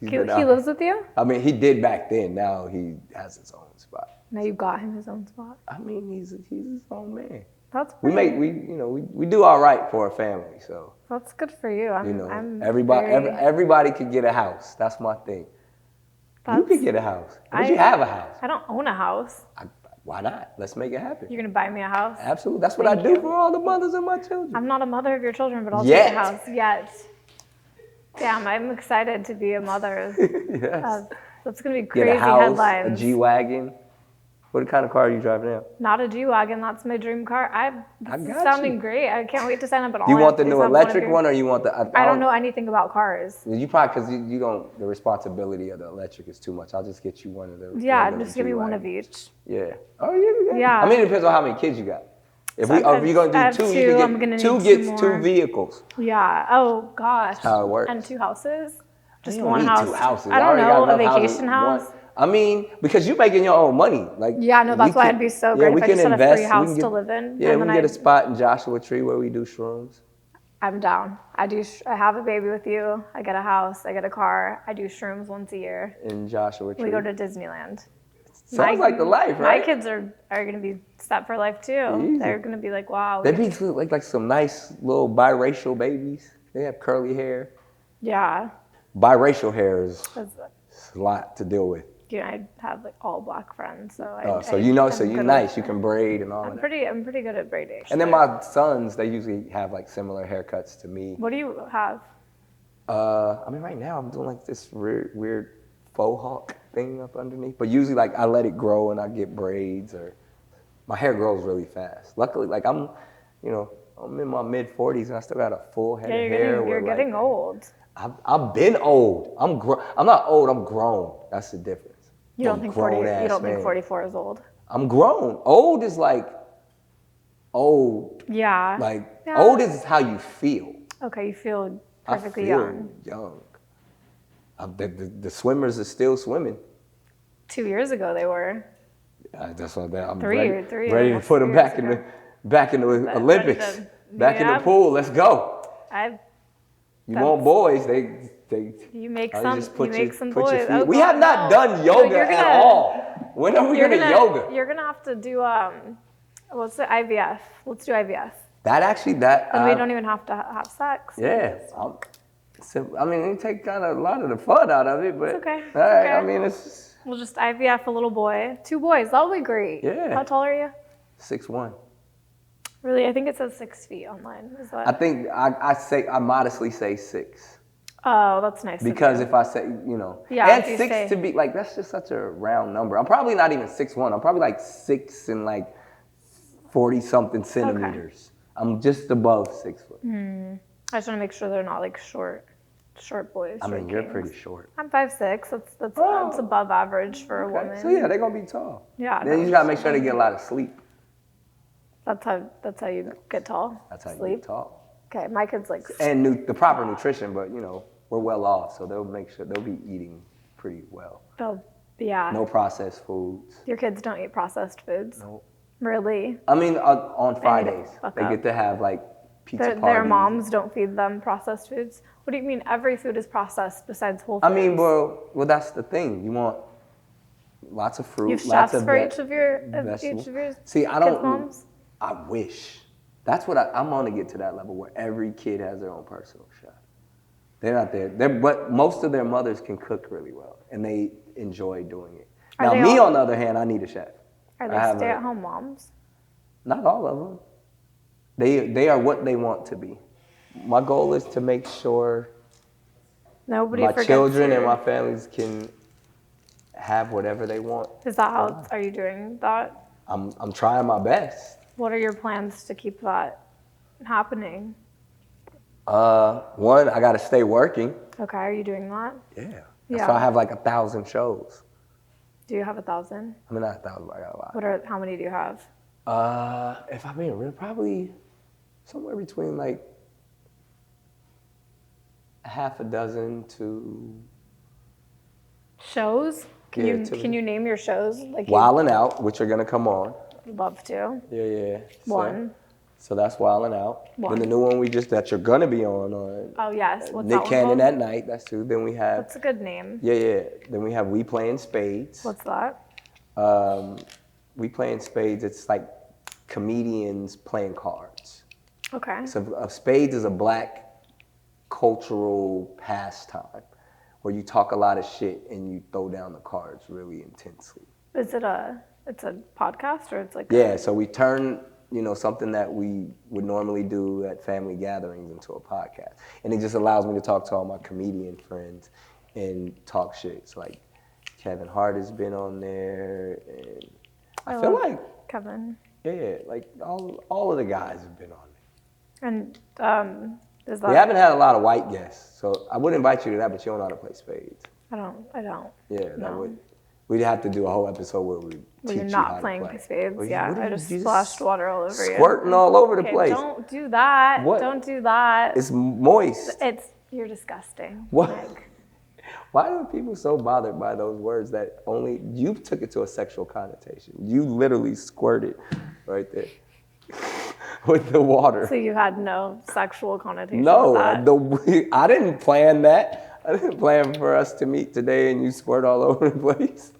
He lives with you? I mean, he did back then. Now he has his own spot. Now you got him his own spot. I mean, he's his own man. That's We pretty, we do all right for a family, so That's good for you. I'm everybody could get a house. That's my thing. You could get a house. But you have a house. I don't own a house. Why not? Let's make it happen. You're gonna buy me a house? Absolutely. That's what I do for all the mothers of my children. I'm not a mother of your children, but I'll Yet. take a house. Yet. Damn, I'm excited to be a mother. Yes. That's gonna be Get crazy a house, headlines. a G-Wagon. What kind of car are you driving now? Not a G-Wagon. That's my dream car. This is got sounding you. great. I can't wait to sign up. And all You I want have the to do new is have electric of your- one, or you want the? I don't know anything about cars. You probably because you don't. The responsibility of the electric is too much. I'll just get you one of the. Yeah, regular just give me one of G-Wagons. each. Yeah. Oh yeah. Yeah. I mean, it depends on how many kids you got. If So we, I if you're gonna have do two, two, you I'm can gonna get two need gets two two more. vehicles. Yeah. Oh gosh. That's how it works. And 2 houses. Just You don't one need house. 2 houses. I don't already got know. A enough vacation houses. house. I mean, because you're making your own money. Like Yeah, no, that's why it'd be so great if I just had a free house we to can live in. Yeah, and we then can get a spot in Joshua Tree where we do shrooms. I'm down. I have a baby with you. I get a house. I get a car. I do shrooms once a year. In Joshua Tree. We go to Disneyland. Sounds like the life, right? My kids are going to be set for life too. Easy. They're going to be like, wow. They be like some nice little biracial babies. They have curly hair. Yeah. Biracial hair is 'Cause, a lot to deal with. you know, I have like all black friends, so So I'm you're good nice. at- You can braid and all I'm that. pretty good at braiding. And then my sons, they usually have like similar haircuts to me. What do you have? I mean, right now I'm doing like this weird faux hawk thing up underneath. But usually, like I let it grow and I get braids, or my hair grows really fast. Luckily, like I'm in my mid 40s and I still got a full head of hair. You're getting old. I've been old. I'm not old. I'm grown. That's the difference. You don't think 44 is old? I'm grown. Old is like old. Yeah. Like Yeah. old is how you feel. Okay, you feel I perfectly feel young. The swimmers are still swimming. 2 years ago they were. That's what I'm Three ready to almost put them 3 back years in the Ready Olympics, to- back in the yeah. pool. Let's go. You want boys? They You make oh, some. just put You your- make some put your boys. feet- Oh, we God, have not no. done No, yoga you're at gonna- all. When are we You're gonna yoga? You're gonna have to do what's the IVF? Let's do IVF. And we don't even have to have sex. Yeah. I mean, it take kind of a lot of the fun out of it, but It's okay. all right. Okay. I mean, it's We'll just IVF a little boy. 2 boys. That'll be great. Yeah. How tall are you? 6'1". Really? I think it says 6 feet online. Is that? I think I modestly say 6. Oh, that's nice. of Because you. if I say, Yeah, and if you 6 say- to be like, that's just such a round number. I'm probably not even 6'1". I'm probably like 6 and like 40 something centimeters. I'm just above 6 foot. I just want to make sure they're not like short boys. I mean, short you're kings. pretty short. I'm 5'6". That's above average for a Okay. woman. So yeah, they're gonna be tall. Yeah. Then you just gotta make sure they get a lot of sleep. That's how you get tall. That's how you Sleep. get tall. Okay, my kid's like. And the proper nutrition, but we're well off, so they'll make sure they'll be eating pretty well. Yeah. No processed foods. Your kids don't eat processed foods. No. Really? I mean, on to Fridays fuck they up. get to have like pizza Their parties. moms don't feed them processed foods. What do you mean? Every food is processed besides whole foods. I mean, well, that's the thing. You want lots of fruit, You have lots chefs of for each of your vegetables. kids' See, I don't. moms. I wish. That's what I'm gonna get to that level where every kid has their own personal chef. They're not there. But most of their mothers can cook really well, and they enjoy doing it. Are Now, they me all- on the other hand, I need a chef. Are I they have stay-at-home moms? Not all of them. They are what they want to be. My goal is to make sure Nobody my forgets children and your- my families can have whatever they want. Is that how? Are you doing that? I'm trying my best. What are your plans to keep that happening? One, I got to stay working. Okay, are you doing that? Yeah. Yeah. So I have like 1,000 shows. Do you have 1,000? I mean, not 1,000, but I got a lot. How many do you have? If I'm being real, probably somewhere between like half a dozen to Shows? Can Yeah, you to- can you name your shows? Like Wildin' Out, which are gonna come on. you'd love to. Yeah. So, One. So that's Wildin' Out. One. Then the new one that you're gonna be on Oh yes. What's Nick that Cannon one at called? Night. That's two. Then we have That's a good name. yeah. Then we have We Playing Spades. What's that? We Playing Spades. It's like comedians playing cards. Okay. So spades is a black cultural pastime where you talk a lot of shit and you throw down the cards really intensely. Is it it's a podcast or it's like Yeah, so we turn, something that we would normally do at family gatherings into a podcast. And it just allows me to talk to all my comedian friends and talk shit. So like Kevin Hart has been on there and I feel like, Kevin. yeah, like all of the guys have been on it. And is that? We haven't had a lot of white guests, so I would invite you to that, but you don't know how to play spades. I don't. Yeah, No. we'd have to do a whole episode where we When teach you're you not how playing to play. spades, Well, yeah. what are I you- just you splashed water all over you. Squirting all over the Okay, place. don't do that. What? Don't do that. It's moist. You're disgusting. What? Nick. Why are people so bothered by those words that only you took it to a sexual connotation? You literally squirted right there with the water. So you had no sexual connotation No, with that? I didn't plan that. I didn't plan for us to meet today and you squirt all over the place.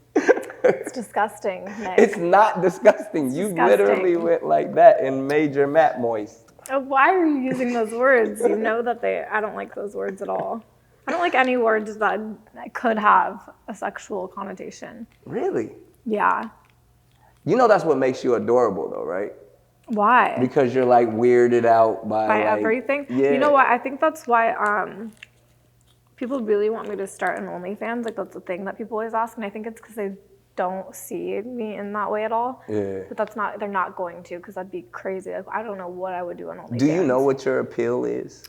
It's disgusting, Nick. It's not disgusting. You disgusting. literally went like that and made your mat moist. Why are you using those words? You know that I don't like those words at all. I don't like any words that could have a sexual connotation. Really? Yeah. You know that's what makes you adorable though, right? Why? Because you're like weirded out by like, everything? Yeah. You know what? I think that's why people really want me to start an OnlyFans. Like that's the thing that people always ask, and I think it's because they don't see me in that way at all. Yeah. But they're not going to, because that'd be crazy. Like, I don't know what I would do on OnlyFans. Do you know what your appeal is?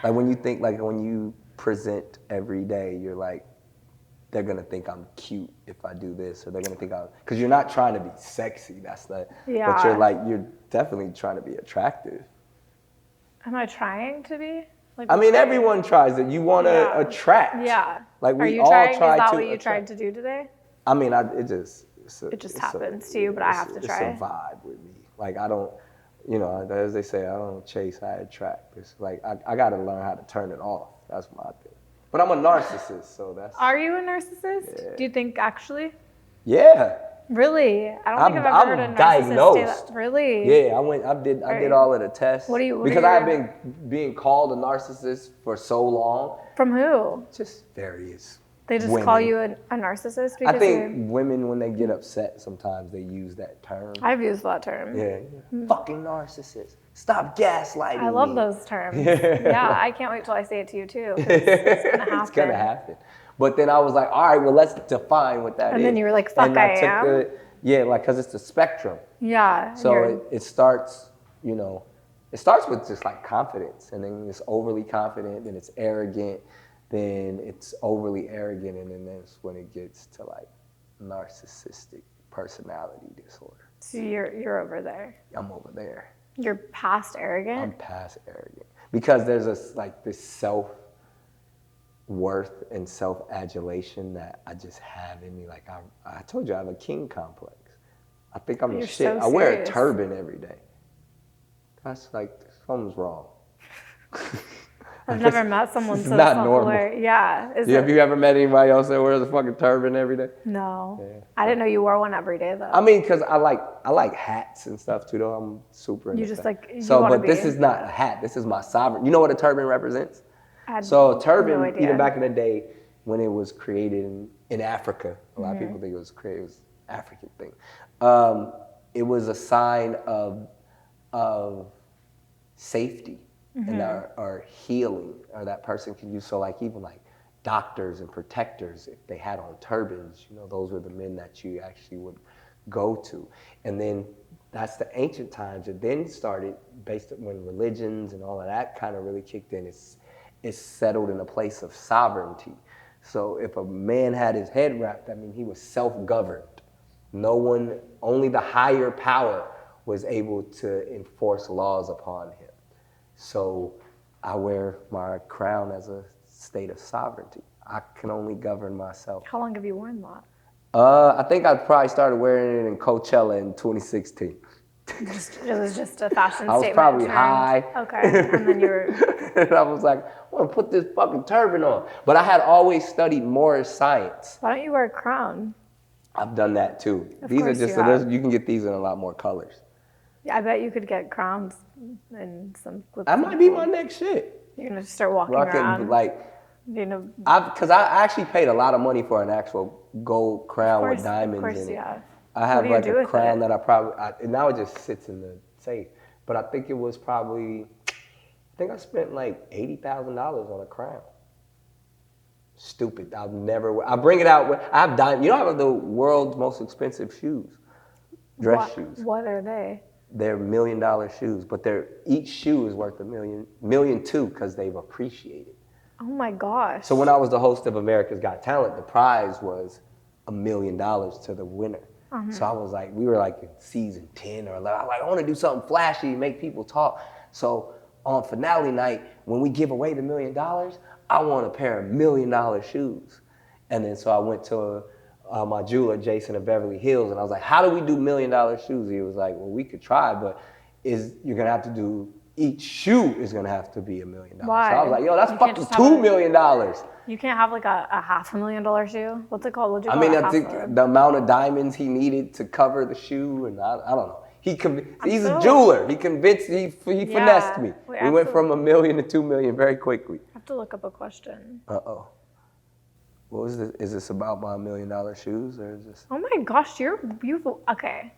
Like when you think, like when you present every day, you're like, they're gonna think I'm cute if I do this, or they're gonna think because you're not trying to be sexy. That's the. Yeah. But you're definitely trying to be attractive. Am I trying to be? Like, I mean, everyone tries it. You want to attract. Yeah. Like Are we you all trying? try Is that to what you attract. tried to do today? I mean, it just happens to you, but I have to try. It's a vibe with me. Like I don't, as they say, I don't chase, I attract. It's like I got to learn how to turn it off. That's my thing. But I'm a narcissist, so that's. Are you a narcissist? Yeah. Do you think actually? Yeah. Really? I don't think I've ever heard a narcissist diagnosed. say that. Really? Yeah, I did all of the tests. What because I have been being called a narcissist for so long. From who? Just various. They just women. call you a narcissist? Because I think women, when they get upset, sometimes they use that term. I've used that term. Yeah. Fucking narcissist. Stop gaslighting me. I love those terms. Yeah, I can't wait till I say it to you too. 'Cause it's gonna happen. It's gonna happen. But then I was like, all right, well, let's define what that is. And then you were like, fuck, and I am? because it's a spectrum. Yeah. So it starts, it starts with just like confidence, and then it's overly confident, then it's arrogant, then it's overly arrogant, and then that's when it gets to like narcissistic personality disorder. So you're over there. I'm over there. You're past arrogant? I'm past arrogant. Because there's this self-worth and self-adulation that I just have in me. Like I told you, I have a king complex. I think I'm the shit. So I wear a serious. turban every day. That's like, something's wrong. I've never met someone It's so not self-aware. normal. Yeah. Have you ever met anybody else that wears a fucking turban every day? No. Yeah. I didn't know you wore one every day though. I mean, because I like hats and stuff too, though. I'm super into You just that. like, you So, wanna but this be- is not a hat. This is my sovereign. You know what a turban represents? I had So a turban, no idea. even back in the day when it was created in Africa, a lot of people think it was created, it was an African thing. It was a sign of safety and our healing, or that person can use. So like even like doctors and protectors, if they had on turbans, those were the men that you actually would go to. And then that's the ancient times. It then started based on when religions and all of that kind of really kicked in. It's settled in a place of sovereignty. So if a man had his head wrapped, I mean, he was self-governed. No one, only the higher power was able to enforce laws upon him. So I wear my crown as a state of sovereignty. I can only govern myself. How long have you worn that? I think I probably started wearing it in Coachella in 2016. It was just a fashion statement. I was probably trend. high. Okay, and then you were... And I was like, I want to put this fucking turban on. But I had always studied Moorish science. Why don't you wear a crown? I've done that too. Of These are course just, you have. you can get these in a lot more colors. Yeah, I bet you could get crowns and some... That might be my next shit. You're going to start walking Rocking, around. because I actually paid a lot of money for an actual gold crown with diamonds Of course, in it. yeah. I have What do you like do a with crown it? that and now it just sits in the safe. But I think it was probably, I think I spent like $80,000 on a crown. Stupid. I'll never wear. I bring it out. I have diamonds. You know, I have the world's most expensive shoes, dress shoes. What are they? They're $1 million shoes, but each shoe is worth $1 million too, because they've appreciated. Oh my gosh. So when I was the host of America's Got Talent, the prize was $1 million to the winner. So I was like, we were like in season 10 or 11. I'm like, I want to do something flashy, make people talk. So on finale night, when we give away the $1 million, I want a pair of $1 million shoes. And then so I went to my jeweler, Jason in Beverly Hills, and I was like, how do we do $1 million shoes? He was like, well, we could try, but you're going to have to do, each shoe is going to have to be $1 million. Why? So I was like, yo, that's fucking $2 million. You can't have like a $500,000 shoe? What's it called? What'd you call I mean, it? I think the amount of diamonds he needed to cover the shoe, and I don't know. He's a jeweler. He convinced, he finessed me. We went from $1 million to $2 million very quickly. I have to look up a question. Uh-oh. What was this? Is this about my $1 million shoes, or is this? Oh my gosh, you're beautiful. Okay.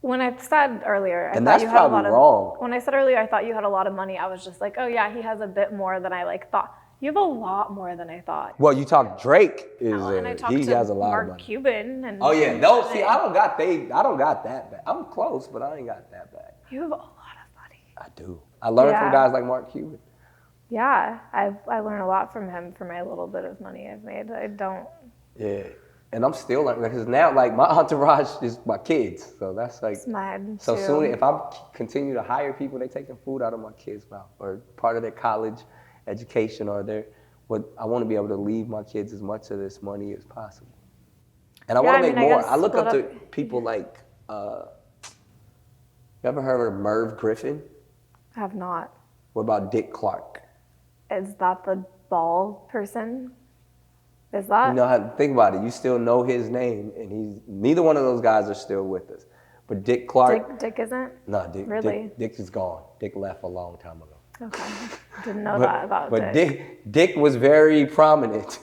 When I said earlier, and that's probably wrong. When I said earlier, I thought you had a lot of money. I was just like, oh yeah, he has a bit more than I thought. You have a lot more than I thought. Well, you talk Drake he has a lot Mark of money. Cuban and oh yeah, no, see, I don't got that bad. I'm close, but I ain't got that bad. You have a lot of money. I do. I learned from guys like Mark Cuban. Yeah, I learned a lot from him for my little bit of money I've made. I don't. Yeah, and I'm still learning because now, like, my entourage is my kids, so that's like. It's mad so too. soon, if I continue to hire people, they taking food out of my kids' mouth or part of their college education or I want to be able to leave my kids as much of this money as possible. And I want to make more. I look up to people like, you ever heard of Merv Griffin? I have not. What about Dick Clark? Is that the ball person? Is that? You know how to think about it. You still know his name, and neither one of those guys are still with us. But Dick Clark. Dick isn't? No, Dick. Really? Dick is gone. Dick left a long time ago. Okay. Didn't know that about Dick. But Dick was very prominent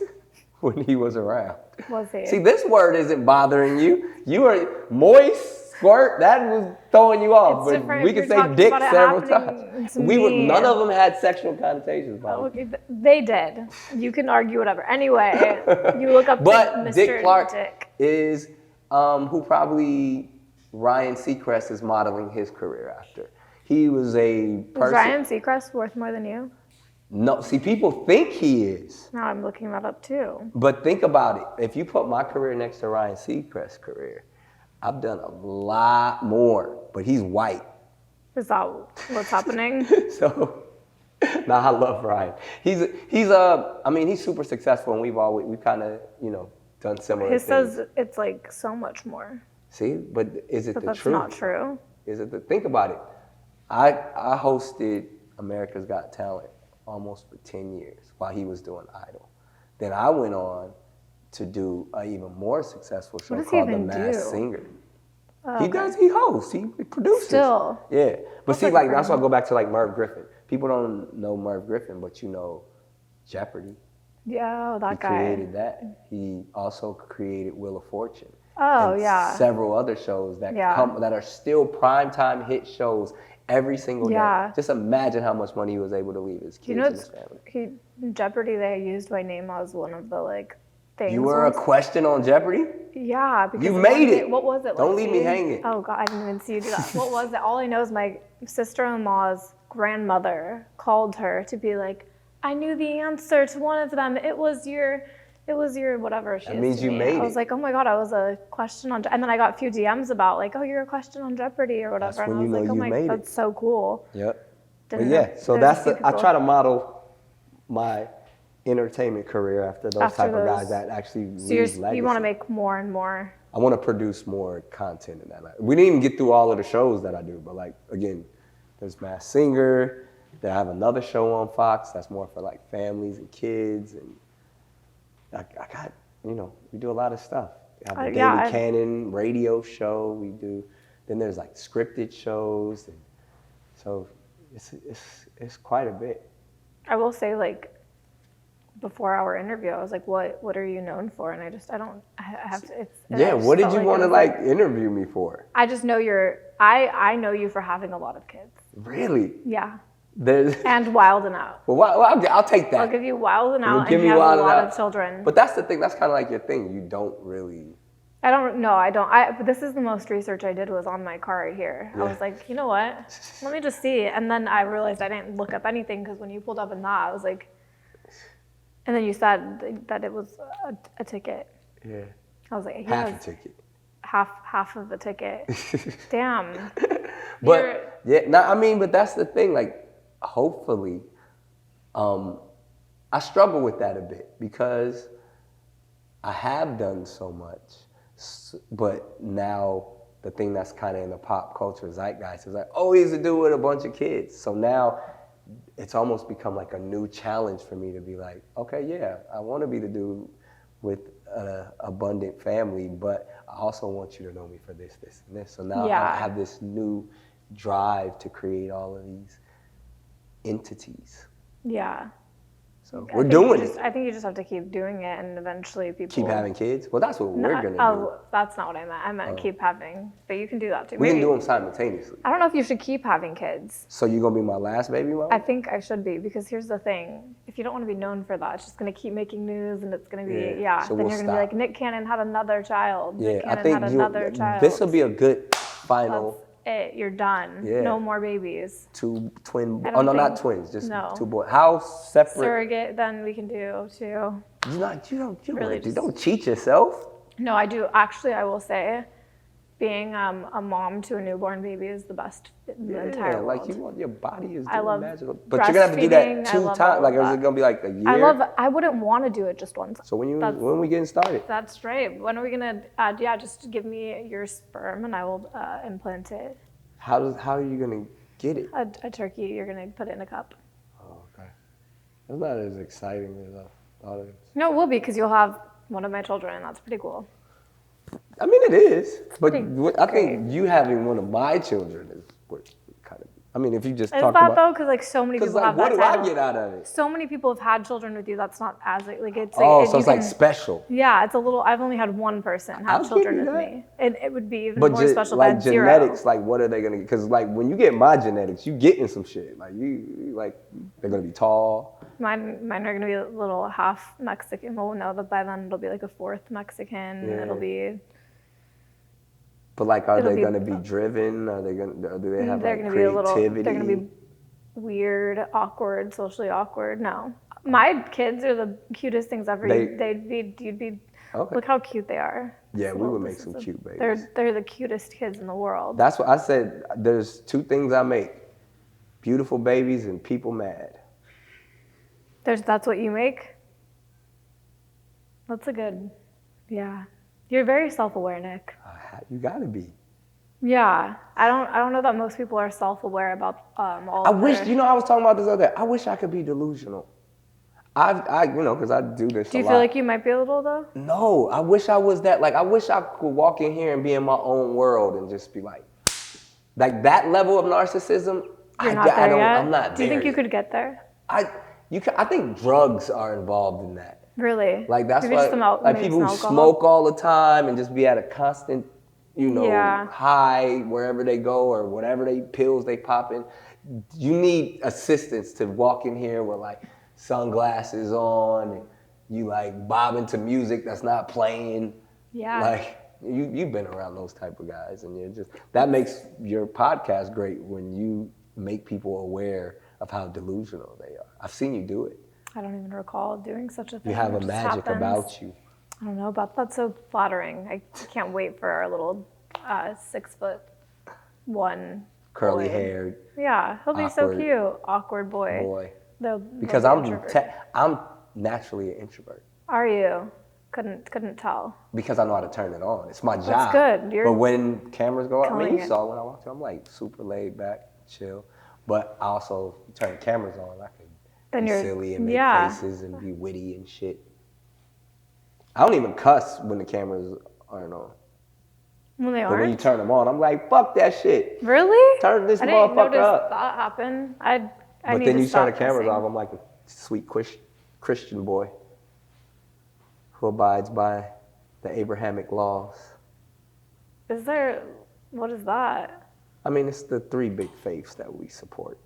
when he was around. Was he? See, this word isn't bothering you. You are moist, squirt. That was throwing you off. It's but we can say Dick several times. None of them had sexual connotations. Okay, they did. You can argue whatever. Anyway, you look up but Mr. Dick Clark Dick. is who probably Ryan Seacrest is modeling his career after. He was a person. Is Ryan Seacrest worth more than you? No, see, people think he is. Now I'm looking that up too. But think about it. If you put my career next to Ryan Seacrest's career, I've done a lot more, but he's white. Is that what's happening? So, now I love Ryan. He's super successful, and we've kind of, done similar things. He says it's like so much more. See, but is it the that's truth? Not true. Think about it. I hosted America's Got Talent almost for 10 years while he was doing Idol. Then I went on to do an even more successful show called The Masked Singer. Oh, he hosts, he produces. Still. Yeah. But see, like, that's why I go back to like Merv Griffin. People don't know Merv Griffin, but you know Jeopardy. Yeah, that guy. He created that. He also created Wheel of Fortune. Oh, and yeah. Several other shows that are still primetime hit shows every single day. Just imagine how much money he was able to leave his kids and his family. Jeopardy, they used my name as one of the things. You were a question on Jeopardy? Yeah. Because you made it. What was it? Don't leave me hanging. Oh God, I didn't even see you do that. What was it? All I know is my sister-in-law's grandmother called her to be like, I knew the answer to one of them. It was your whatever she is. That means you made it. I was like, oh my God, I was a question on, and then I got a few DMs about like, oh, you're a question on Jeopardy or whatever. That's when and I was like, oh my God, that's so cool. Yep. But yeah, so I try to model my entertainment career after those type of guys that actually leave legacy. You want to make more and more. I want to produce more content in that. We didn't even get through all of the shows that I do, but like, again, there's Masked Singer. Then I have another show on Fox that's more for like families and kids, and I got, we do a lot of stuff. I have a Daily Cannon radio show. Then there's like scripted shows, and so it's quite a bit. I will say, like, before our interview, I was like, what are you known for? And I have to, what did you want to interview me for? I just know I know you for having a lot of kids. Really? Yeah. There's And Wild and Out. well, I'll take that. I'll give you Wild and Out, Give and me he has a Wild 'N lot Out. of children. But that's the thing. That's kind of like your thing. You don't really. I don't know. I don't. But this is the most research I did was on my car right here. I was like, you know what? Let me just see. And then I realized I didn't look up anything because when you pulled up in that, I was like, and then you said that it was a ticket. Yeah. I was like, he Half a has ticket. half of the ticket. Damn. But yeah, no, I mean, but that's the thing. Like, hopefully, I struggle with that a bit because I have done so much, but now the thing that's kind of in the pop culture zeitgeist is like, oh, he's a dude with a bunch of kids. So now it's almost become like a new challenge for me to be like, okay, yeah, I want to be the dude with an abundant family, but I also want you to know me for this, this, and this. So now I have this new drive to create all of these entities. Yeah. So we're doing it. I think you just have to keep doing it, and eventually people Keep having kids? Well, that's what we're going to do. That's not what I meant. I meant keep having, but you can do that too. We can do them simultaneously. I don't know if you should keep having kids. So you're going to be my last baby mama? I think I should be, because here's the thing. If you don't want to be known for that, it's just going to keep making news, and it's going to be, So then we'll you're going to be like, Nick Cannon had another child. Yeah, Nick Cannon I think had another child. this will be a good final. That's it. You're done. Yeah. No more babies. Two twin. I Oh don't no, not think- twins. Just no. two boys. How separate? Surrogate, then we can do too. You Really don't cheat yourself. No, I do. Actually, I will say, being a mom to a newborn baby is the best in the entire world. like you want your body is I love magical. But you're gonna have to do breastfeeding, that I 2 love times. all Like, of is that. it gonna be like a year? I wouldn't want to do it just once. So when we getting started? That's right. When are we gonna? Just give me your sperm and I will implant it. How are you gonna get it? A turkey. You're gonna put it in a cup. Oh, okay. It's not as exciting as I thought it was. No, it will be, because you'll have one of my children, and that's pretty cool. I mean, it is. But pretty I think you having one of my children is what kind of. I mean, if you just Is talked that about. though? Because like so many Because people like, have what that do I title. get out of it? So many people have had children with you. That's not as like it's. Oh, like, so it's like special. Yeah, it's a little. I've only had one person I'll have give children you with that. me. It would be even But more special if I like had zero. genetics, like what are they gonna get? Because like when you get my genetics, you getting some shit. Like you like they're gonna be tall. Mine are gonna be a little half Mexican. Well, no, but by then it'll be like a fourth Mexican. Yeah. It'll be. But like, are It'll they be- gonna be driven? Are they gonna? Or do they have They're like gonna be a creativity? little. They're gonna be weird, awkward, socially awkward. No, my kids are the cutest things ever. You'd be. Okay. Look how cute they are. Yeah, we Little would make some pieces cute babies. They're the cutest kids in the world. That's what I said. There's 2 things I make: beautiful babies and people mad. That's what you make? That's a good, yeah. You're very self-aware, Nick. You gotta be. Yeah, I don't know that most people are self-aware about all. I of wish, their- I was talking about this other day. I wish I could be delusional. Because I do this Do a you lot. feel like you might be a little though? No, I wish I was that. Like, I wish I could walk in here and be in my own world and just be like that level of narcissism. You're not there yet. I'm not there. Do you think you yet. could get there? I think drugs are involved in that. Really? Like that's Maybe why, just some like maybe people who some alcohol? smoke all the time and just be at a constant, Yeah. high wherever they go or whatever pills they pop in. You need assistance to walk in here with like sunglasses on and you like bobbing to music that's not playing. Yeah. Like you've been around those type of guys, and that makes your podcast great when you make people aware of how delusional they are. I've seen you do it. I don't even recall doing such a thing. You have It a just magic happens. about you. I don't know about that's so flattering. I can't wait for our little 6'1" Curly boy. haired Yeah, he'll be so awkward cute. Awkward boy. boy. They'll Because be I'm introvert. I'm naturally an introvert. Are you? Couldn't tell. Because I know how to turn it on. It's my job. That's good. You're but when cameras go out, I mean, killing you it. saw when I walked in, I'm like super laid back, chill. But I also turn cameras on. I can Then be you're- silly and make yeah. faces and be witty and shit. I don't even cuss when the cameras aren't on. When they But when you aren't. turn them on, I'm like, fuck that shit. Really? Turn this I didn't motherfucker notice up. that happen. I But need then to you turn the stop cameras cussing. off, I'm like a sweet Christian boy who abides by the Abrahamic laws. Is there? What is that? I mean, it's the 3 big faiths that we support.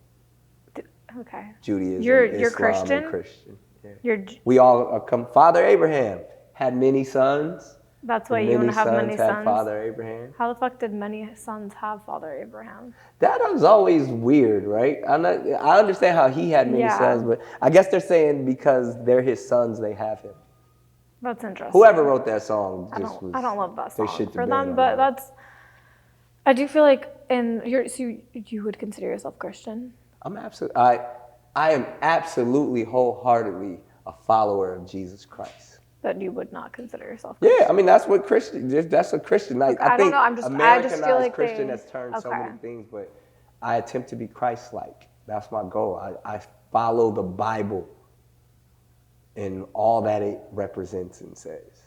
Okay. Judaism, You're Islam, Christian? and Christian. Yeah. You're. We all are Father Abraham had many sons. That's why and you want many to have sons many had sons. Father Abraham. How the fuck did many sons have Father Abraham? That was always weird, right? I understand how he had many sons, but I guess they're saying because they're his sons, they have him. That's interesting. Whoever wrote that song I don't love that song for them, but that's. I do feel like you would consider yourself Christian. I am absolutely wholeheartedly a follower of Jesus Christ. But you would not consider yourself Christian. Yeah, I mean that's what that's a Christian. Like Okay, I think don't know. Americanized I just feel like Christian has turned so many things, but I attempt to be Christ-like. That's my goal. I follow the Bible and all that it represents and says.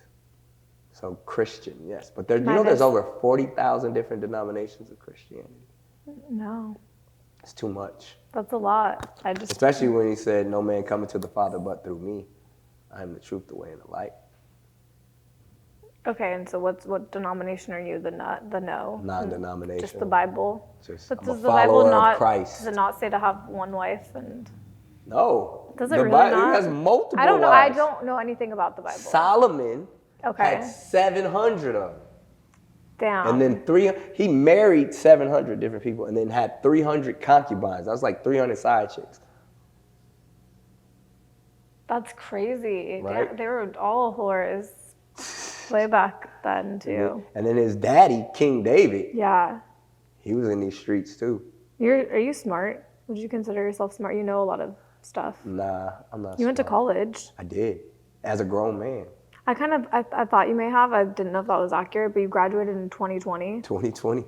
So Christian, yes, but there's over 40,000 different denominations of Christianity. No, it's too much. That's a lot. Especially when he said, "No man coming to the Father but through me. I am the truth, the way, and the light." Okay, and so what denomination are you? The no? Non-denomination. Just the Bible. But does the Bible not? Christ. Does it not say to have one wife and? No. Does it really not? It has multiple. I don't know. wives. I don't know anything about the Bible. Solomon had 700 of them. Damn. And then he married 700 different people, and then had 300 concubines. That was like 300 side chicks. That's crazy. Right? They were all whores way back then too. And then his daddy, King David. Yeah. He was in these streets too. Are you smart? Would you consider yourself smart? You know a lot of stuff. Nah, I'm not. You went to college. I did, as a grown man. I thought you may have. I didn't know if that was accurate, but you graduated in 2020. 2020.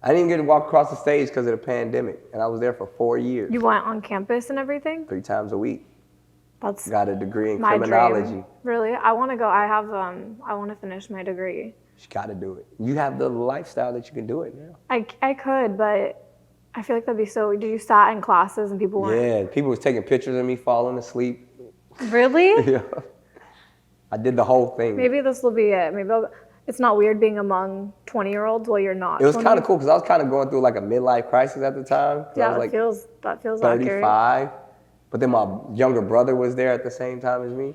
I didn't get to walk across the stage because of the pandemic, and I was there for 4 years. You went on campus and everything? 3 times a week. That's got a degree in my criminology. Dream. Really? I want to go. I want to finish my degree. You got to do it. You have the lifestyle that you can do it now. I could, but I feel like that'd be so. Did you sat in classes and people weren't? Yeah, people was taking pictures of me falling asleep. Really? Yeah. I did the whole thing. Maybe this will be it. It's not weird being among 20-year-olds while you're not. It was kind of cool because I was kind of going through like a midlife crisis at the time. Yeah, I was that feels 35. accurate. But then my younger brother was there at the same time as me.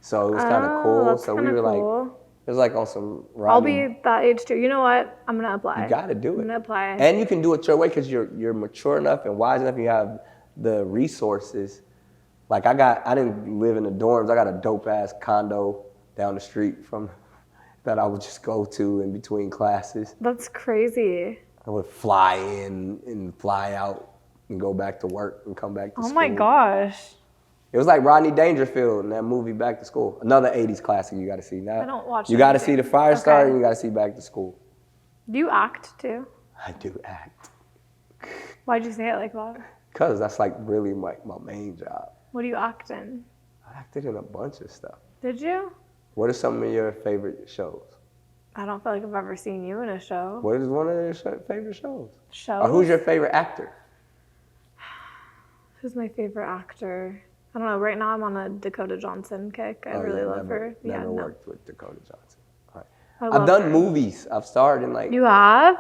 So it was kind of cool. So we were cool. It was like on some riding. I'll be that age too. You know what? I'm going to apply. You got to do it. I'm going to apply. And you can do it your way because you're mature enough and wise enough and you have the resources. Like I didn't live in the dorms. I got a dope ass condo down the street from that I would just go to in between classes. That's crazy. I would fly in and fly out and go back to work and come back to school. Oh my gosh. It was like Rodney Dangerfield in that movie Back to School. Another 80s classic you got to see. Now, I don't watch You got to see The Fire Starter and you got to see Back to School. Do you act too? I do act. Why'd you say it like that? Because that's like really my main job. What do you act in? I acted in a bunch of stuff. Did you? What are some of your favorite shows? I don't feel like I've ever seen you in a show. What is one of your favorite shows? Shows? Or who's your favorite actor? Who's my favorite actor? I don't know. Right now I'm on a Dakota Johnson kick. I really love her. Never worked with Dakota Johnson. All right. I've done movies. I've starred in like. You have?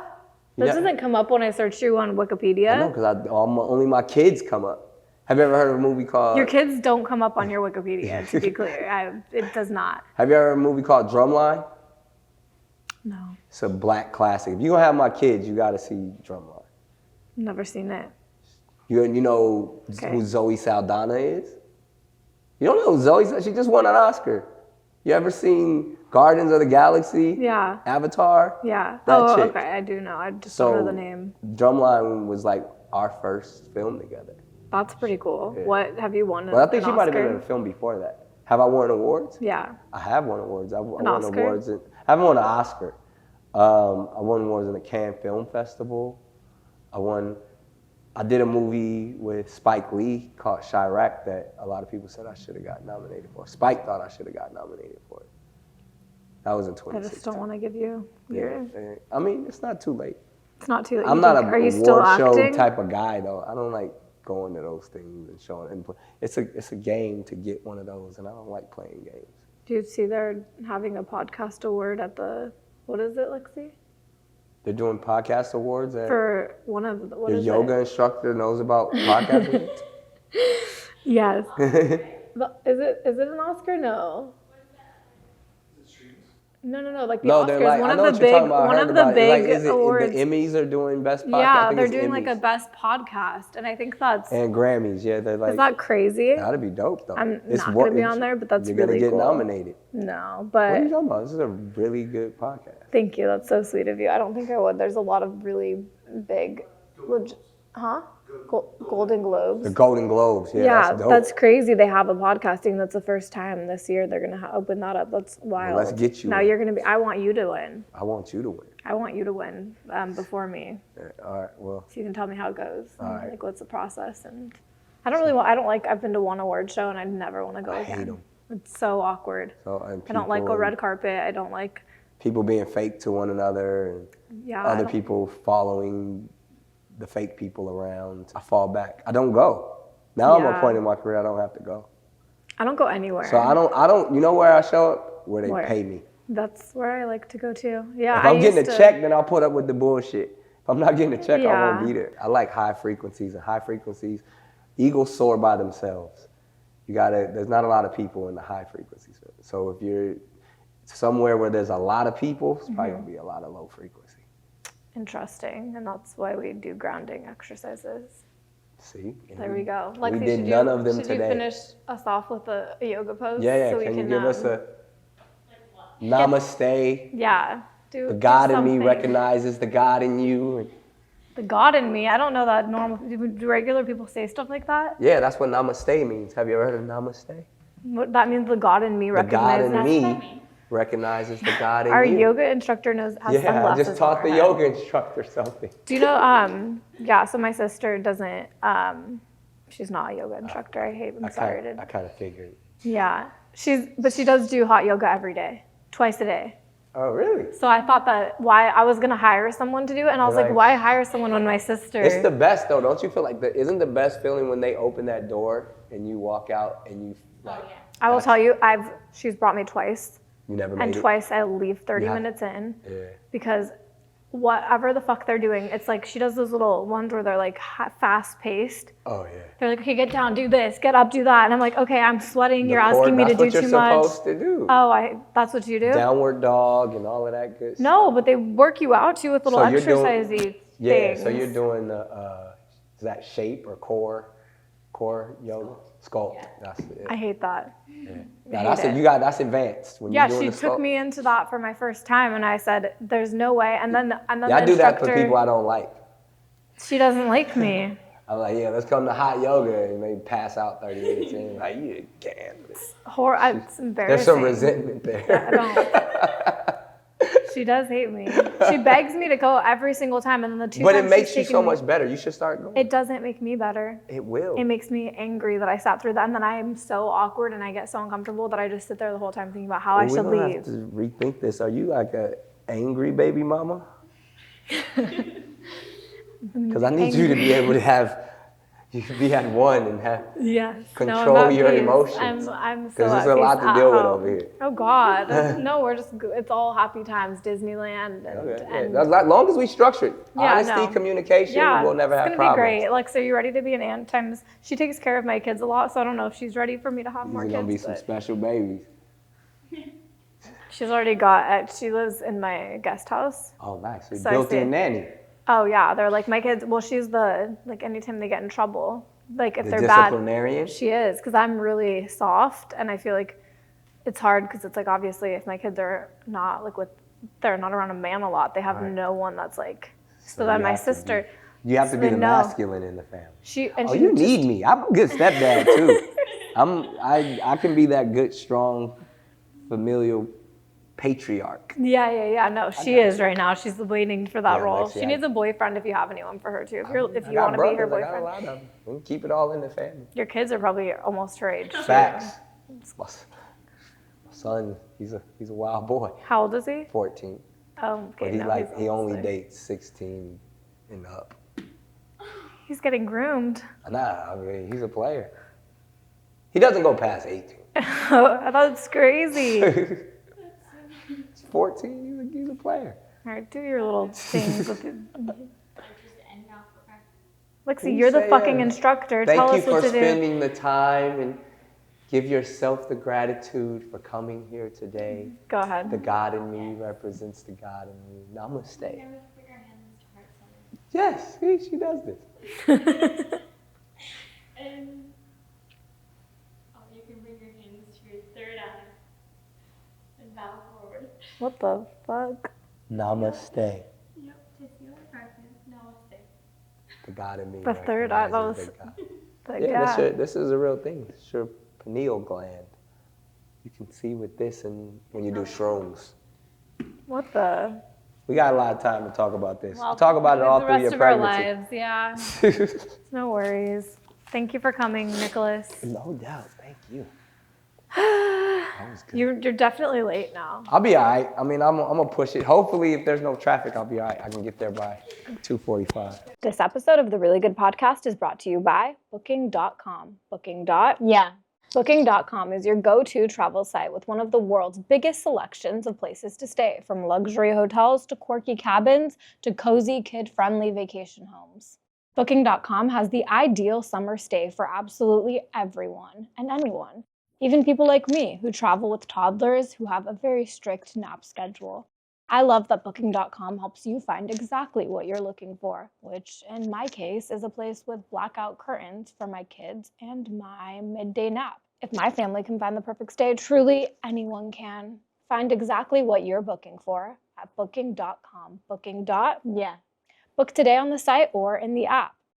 This doesn't come up when I search you on Wikipedia. I know, because only my kids come up. Have you ever heard of a movie called... Your kids don't come up on your Wikipedia, to be clear. It does not. Have you ever heard of a movie called Drumline? No. It's a black classic. If you're going to have my kids, you got to see Drumline. Never seen it. You know who Zoe Saldana is? You don't know who Zoe... She just won an Oscar. You ever seen Guardians of the Galaxy? Yeah. Avatar? Yeah. That chick. Okay. I do know. I just don't know the name. Drumline was like our first film together. That's pretty cool. Yeah. What have you won? Well, I think she might have been in a film before that. Have I won awards? Yeah. I have won awards. I won Oscar? awards. I haven't won an Oscar. I won awards in the Cannes Film Festival. I did a movie with Spike Lee called Chirac that a lot of people said I should have got nominated for. Spike thought I should have got nominated for it. That was in 2016. I just don't want to give you your... Yeah. I mean, it's not too late. It's not too late. I'm not a award show acting? type of guy, though. I don't like going to those things and showing input. It's a game to get one of those, and I don't like playing games. Do you see they're having a podcast award at the... What is it, Lexi? They're doing podcast awards? For one of the... Your yoga instructor knows about podcast awards? Yes. But is it an Oscar? No. No. Like the No, they're Oscars, like, I know what you're talking about. I heard about it. Like, is it awards. the Emmys are doing best podcast? I Yeah, think they're it's doing like a Emmys. best podcast, and I think that's And Grammys, yeah, they're like. is that crazy? That'd be dope though. I'm not gonna be on there, but that's you're really gonna get cool. nominated. No, What are you but talking about? This is a really good podcast. thank you. That's so sweet of you. I don't think I would. There's a lot of really big, Golden Globes. The Golden Globes, yeah, Yeah, that's dope. that's crazy. They have a podcasting. That's the first time this year they're gonna open that up. That's wild. Well, let's get you now. in. You're gonna be. I want you to win. I want you to win. I want you to win before me, All right, well. so you can tell me how it goes. All and, right. Like what's the process? And I don't really want. I don't like. I've been to one award show and I never want to go I again. hate 'em. It's so awkward. So, and I don't like a people- red carpet. I don't like. People being fake to one another and Yeah. I other don't- people following the fake people around. I fall back. I don't go. Now I'm at a Yeah. point in my career I don't have to go. I don't go anywhere. So I don't, you know where I show up? Where they Where? pay me. That's where I like to go too. Yeah. If I'm getting a used to- check, then I'll put up with the bullshit. If I'm not getting a check, I Yeah. won't be there. I like high frequencies, and high frequencies, eagles soar by themselves. There's not a lot of people in the high frequencies. So if you're somewhere where there's a lot of people, it's probably gonna be a lot of low frequency. Interesting, and that's why we do grounding exercises. See? There we go. We did none of them today. Should you finish us off with a yoga pose? Yeah. So we Can you give us a Like what? namaste? Yeah. Do The God do in me something. recognizes the God in you. The God in me. I don't know that normal. Do regular people say stuff like that? Yeah, that's what namaste means. Have you ever heard of namaste? What, that means the God in me The God recognizes. in That's me what I mean. recognizes the God in Our you. yoga instructor has Yeah, I sunglasses just taught on the her yoga head. instructor something. Do you know? Yeah. So my sister doesn't. She's not a yoga instructor. I'm sorry I kind of figured. Yeah. But she does do hot yoga every day, twice a day. Oh, really? So I thought that why I was gonna hire someone to do it, and I was You're like, like- why hire someone when my sister? It's the best though, don't you feel like isn't the best feeling when they open that door and you walk out and you like Oh, yeah. I will tell you, she's brought me twice, you never made and it? twice I leave 30 Yeah. minutes in Yeah. because whatever the fuck they're doing, it's like she does those little ones where they're like fast paced. Oh yeah. They're like, okay, get down, do this, get up, do that, and I'm like, okay, I'm sweating. You're The core- asking me to do That's too what you're much. supposed to do. Oh, that's what you do? Downward dog and all of that good stuff. No, but they work you out too with little So you're doing- exercisey Yeah, things. so you're doing the is that shape or core yoga? Sculpt. Yeah. That's it. I hate that. Yeah. hate Now that's it. that's advanced. When Yeah, you're doing she the took sculpt. me into that for my first time, and I said, "There's no way." And then Yeah, I the do that instructor, for people I don't like. she doesn't like me. I'm like, yeah, let's come to hot yoga, and they pass out 30 minutes in. Like, you can't. It's embarrassing. There's some resentment there. I don't. She does hate me. She begs me to go every single time, and then the two But times it makes she's you taken so me- much better. You should start going. It doesn't make me better. It will. It makes me angry that I sat through that, and then I am so awkward and I get so uncomfortable that I just sit there the whole time thinking about how I Well, should we leave. have to rethink this. Are you like a angry baby mama? Because I need you to be able to you can be at one and have. Yes. Control I'm at your peace. emotions. I'm so 'Cause at there's a lot peace to at deal with home. over here. Oh God. No, we're just it's all happy times, Disneyland, and, Okay, yeah. and As long as we structure it. Yeah, Honesty, no. communication, yeah, we'll never have it's gonna problems. be great. Like, so you ready to be an aunt? Times she takes care of my kids a lot, so I don't know if she's ready for me to have These more are kids. gonna be some but special babies. she's already got. She lives in my guest house. Oh, nice. So So I built-in see. nanny. Oh yeah, they're like my kids. Well, she's the like anytime they get in trouble, like if The they're bad. disciplinarian. She is, because I'm really soft, and I feel like it's hard because it's like obviously if my kids are not like they're not around a man a lot, they have Right. no one that's like. So So then you my have to be- sister, You have to be the No. masculine in the family. she Oh, she you just- need me. I'm a good stepdad too. I can be that good, strong, familial patriarch. Yeah. No, she is right now. She's waiting for that Yeah, role. Lexi, She needs a boyfriend if you have anyone for her too. If you I want got to be her brothers, I got a boyfriend, lot of them. We can keep it all in the family. your kids are probably almost her age. too. Facts. My son, he's a wild boy. How old is he? 14. Oh, okay. But he no, he's he only almost there. dates 16 and up. He's getting groomed. Nah, I mean, he's a player. He doesn't go past 18. I thought it's crazy. He's 14, he's a player. All right, do your little things with it. I just end now. Okay. Lexi, You you're the say fucking yes. instructor. Thank Tell you us for what to do. spending the time and give yourself the gratitude for coming here today. Go ahead. The God in me represents the God in me. Namaste. Never put your hands to heart center. Yes, see, she does this. And you can bring your hands to your third eye and bow forward. What the fuck? Namaste. Yep, just feel the practice. Namaste. The God in me. The third eye, that recognizes was- the God. But Yeah, this is a real thing. It's your pineal gland. You can see with this and when you do shrooms. What the? We got a lot of time to talk about this. Well, We'll talk about it all the through rest your of our pregnancy. lives, yeah. No worries. Thank you for coming, Nicholas. No doubt. Thank you. That was good. You're definitely late now. I'll be all right. I mean, I'm gonna push it. Hopefully, if there's no traffic, I'll be all right. I can get there by 2:45. This episode of the Really Good Podcast is brought to you by Booking.com. Yeah. Booking.com is your go-to travel site with one of the world's biggest selections of places to stay, from luxury hotels to quirky cabins to cozy, kid-friendly vacation homes. Booking.com has the ideal summer stay for absolutely everyone and anyone, even people like me who travel with toddlers who have a very strict nap schedule. I love that Booking.com helps you find exactly what you're looking for, which in my case is a place with blackout curtains for my kids and my midday nap. If my family can find the perfect stay, truly anyone can. Find exactly what you're booking for at Booking.com. Yeah. Book today on the site or in the app.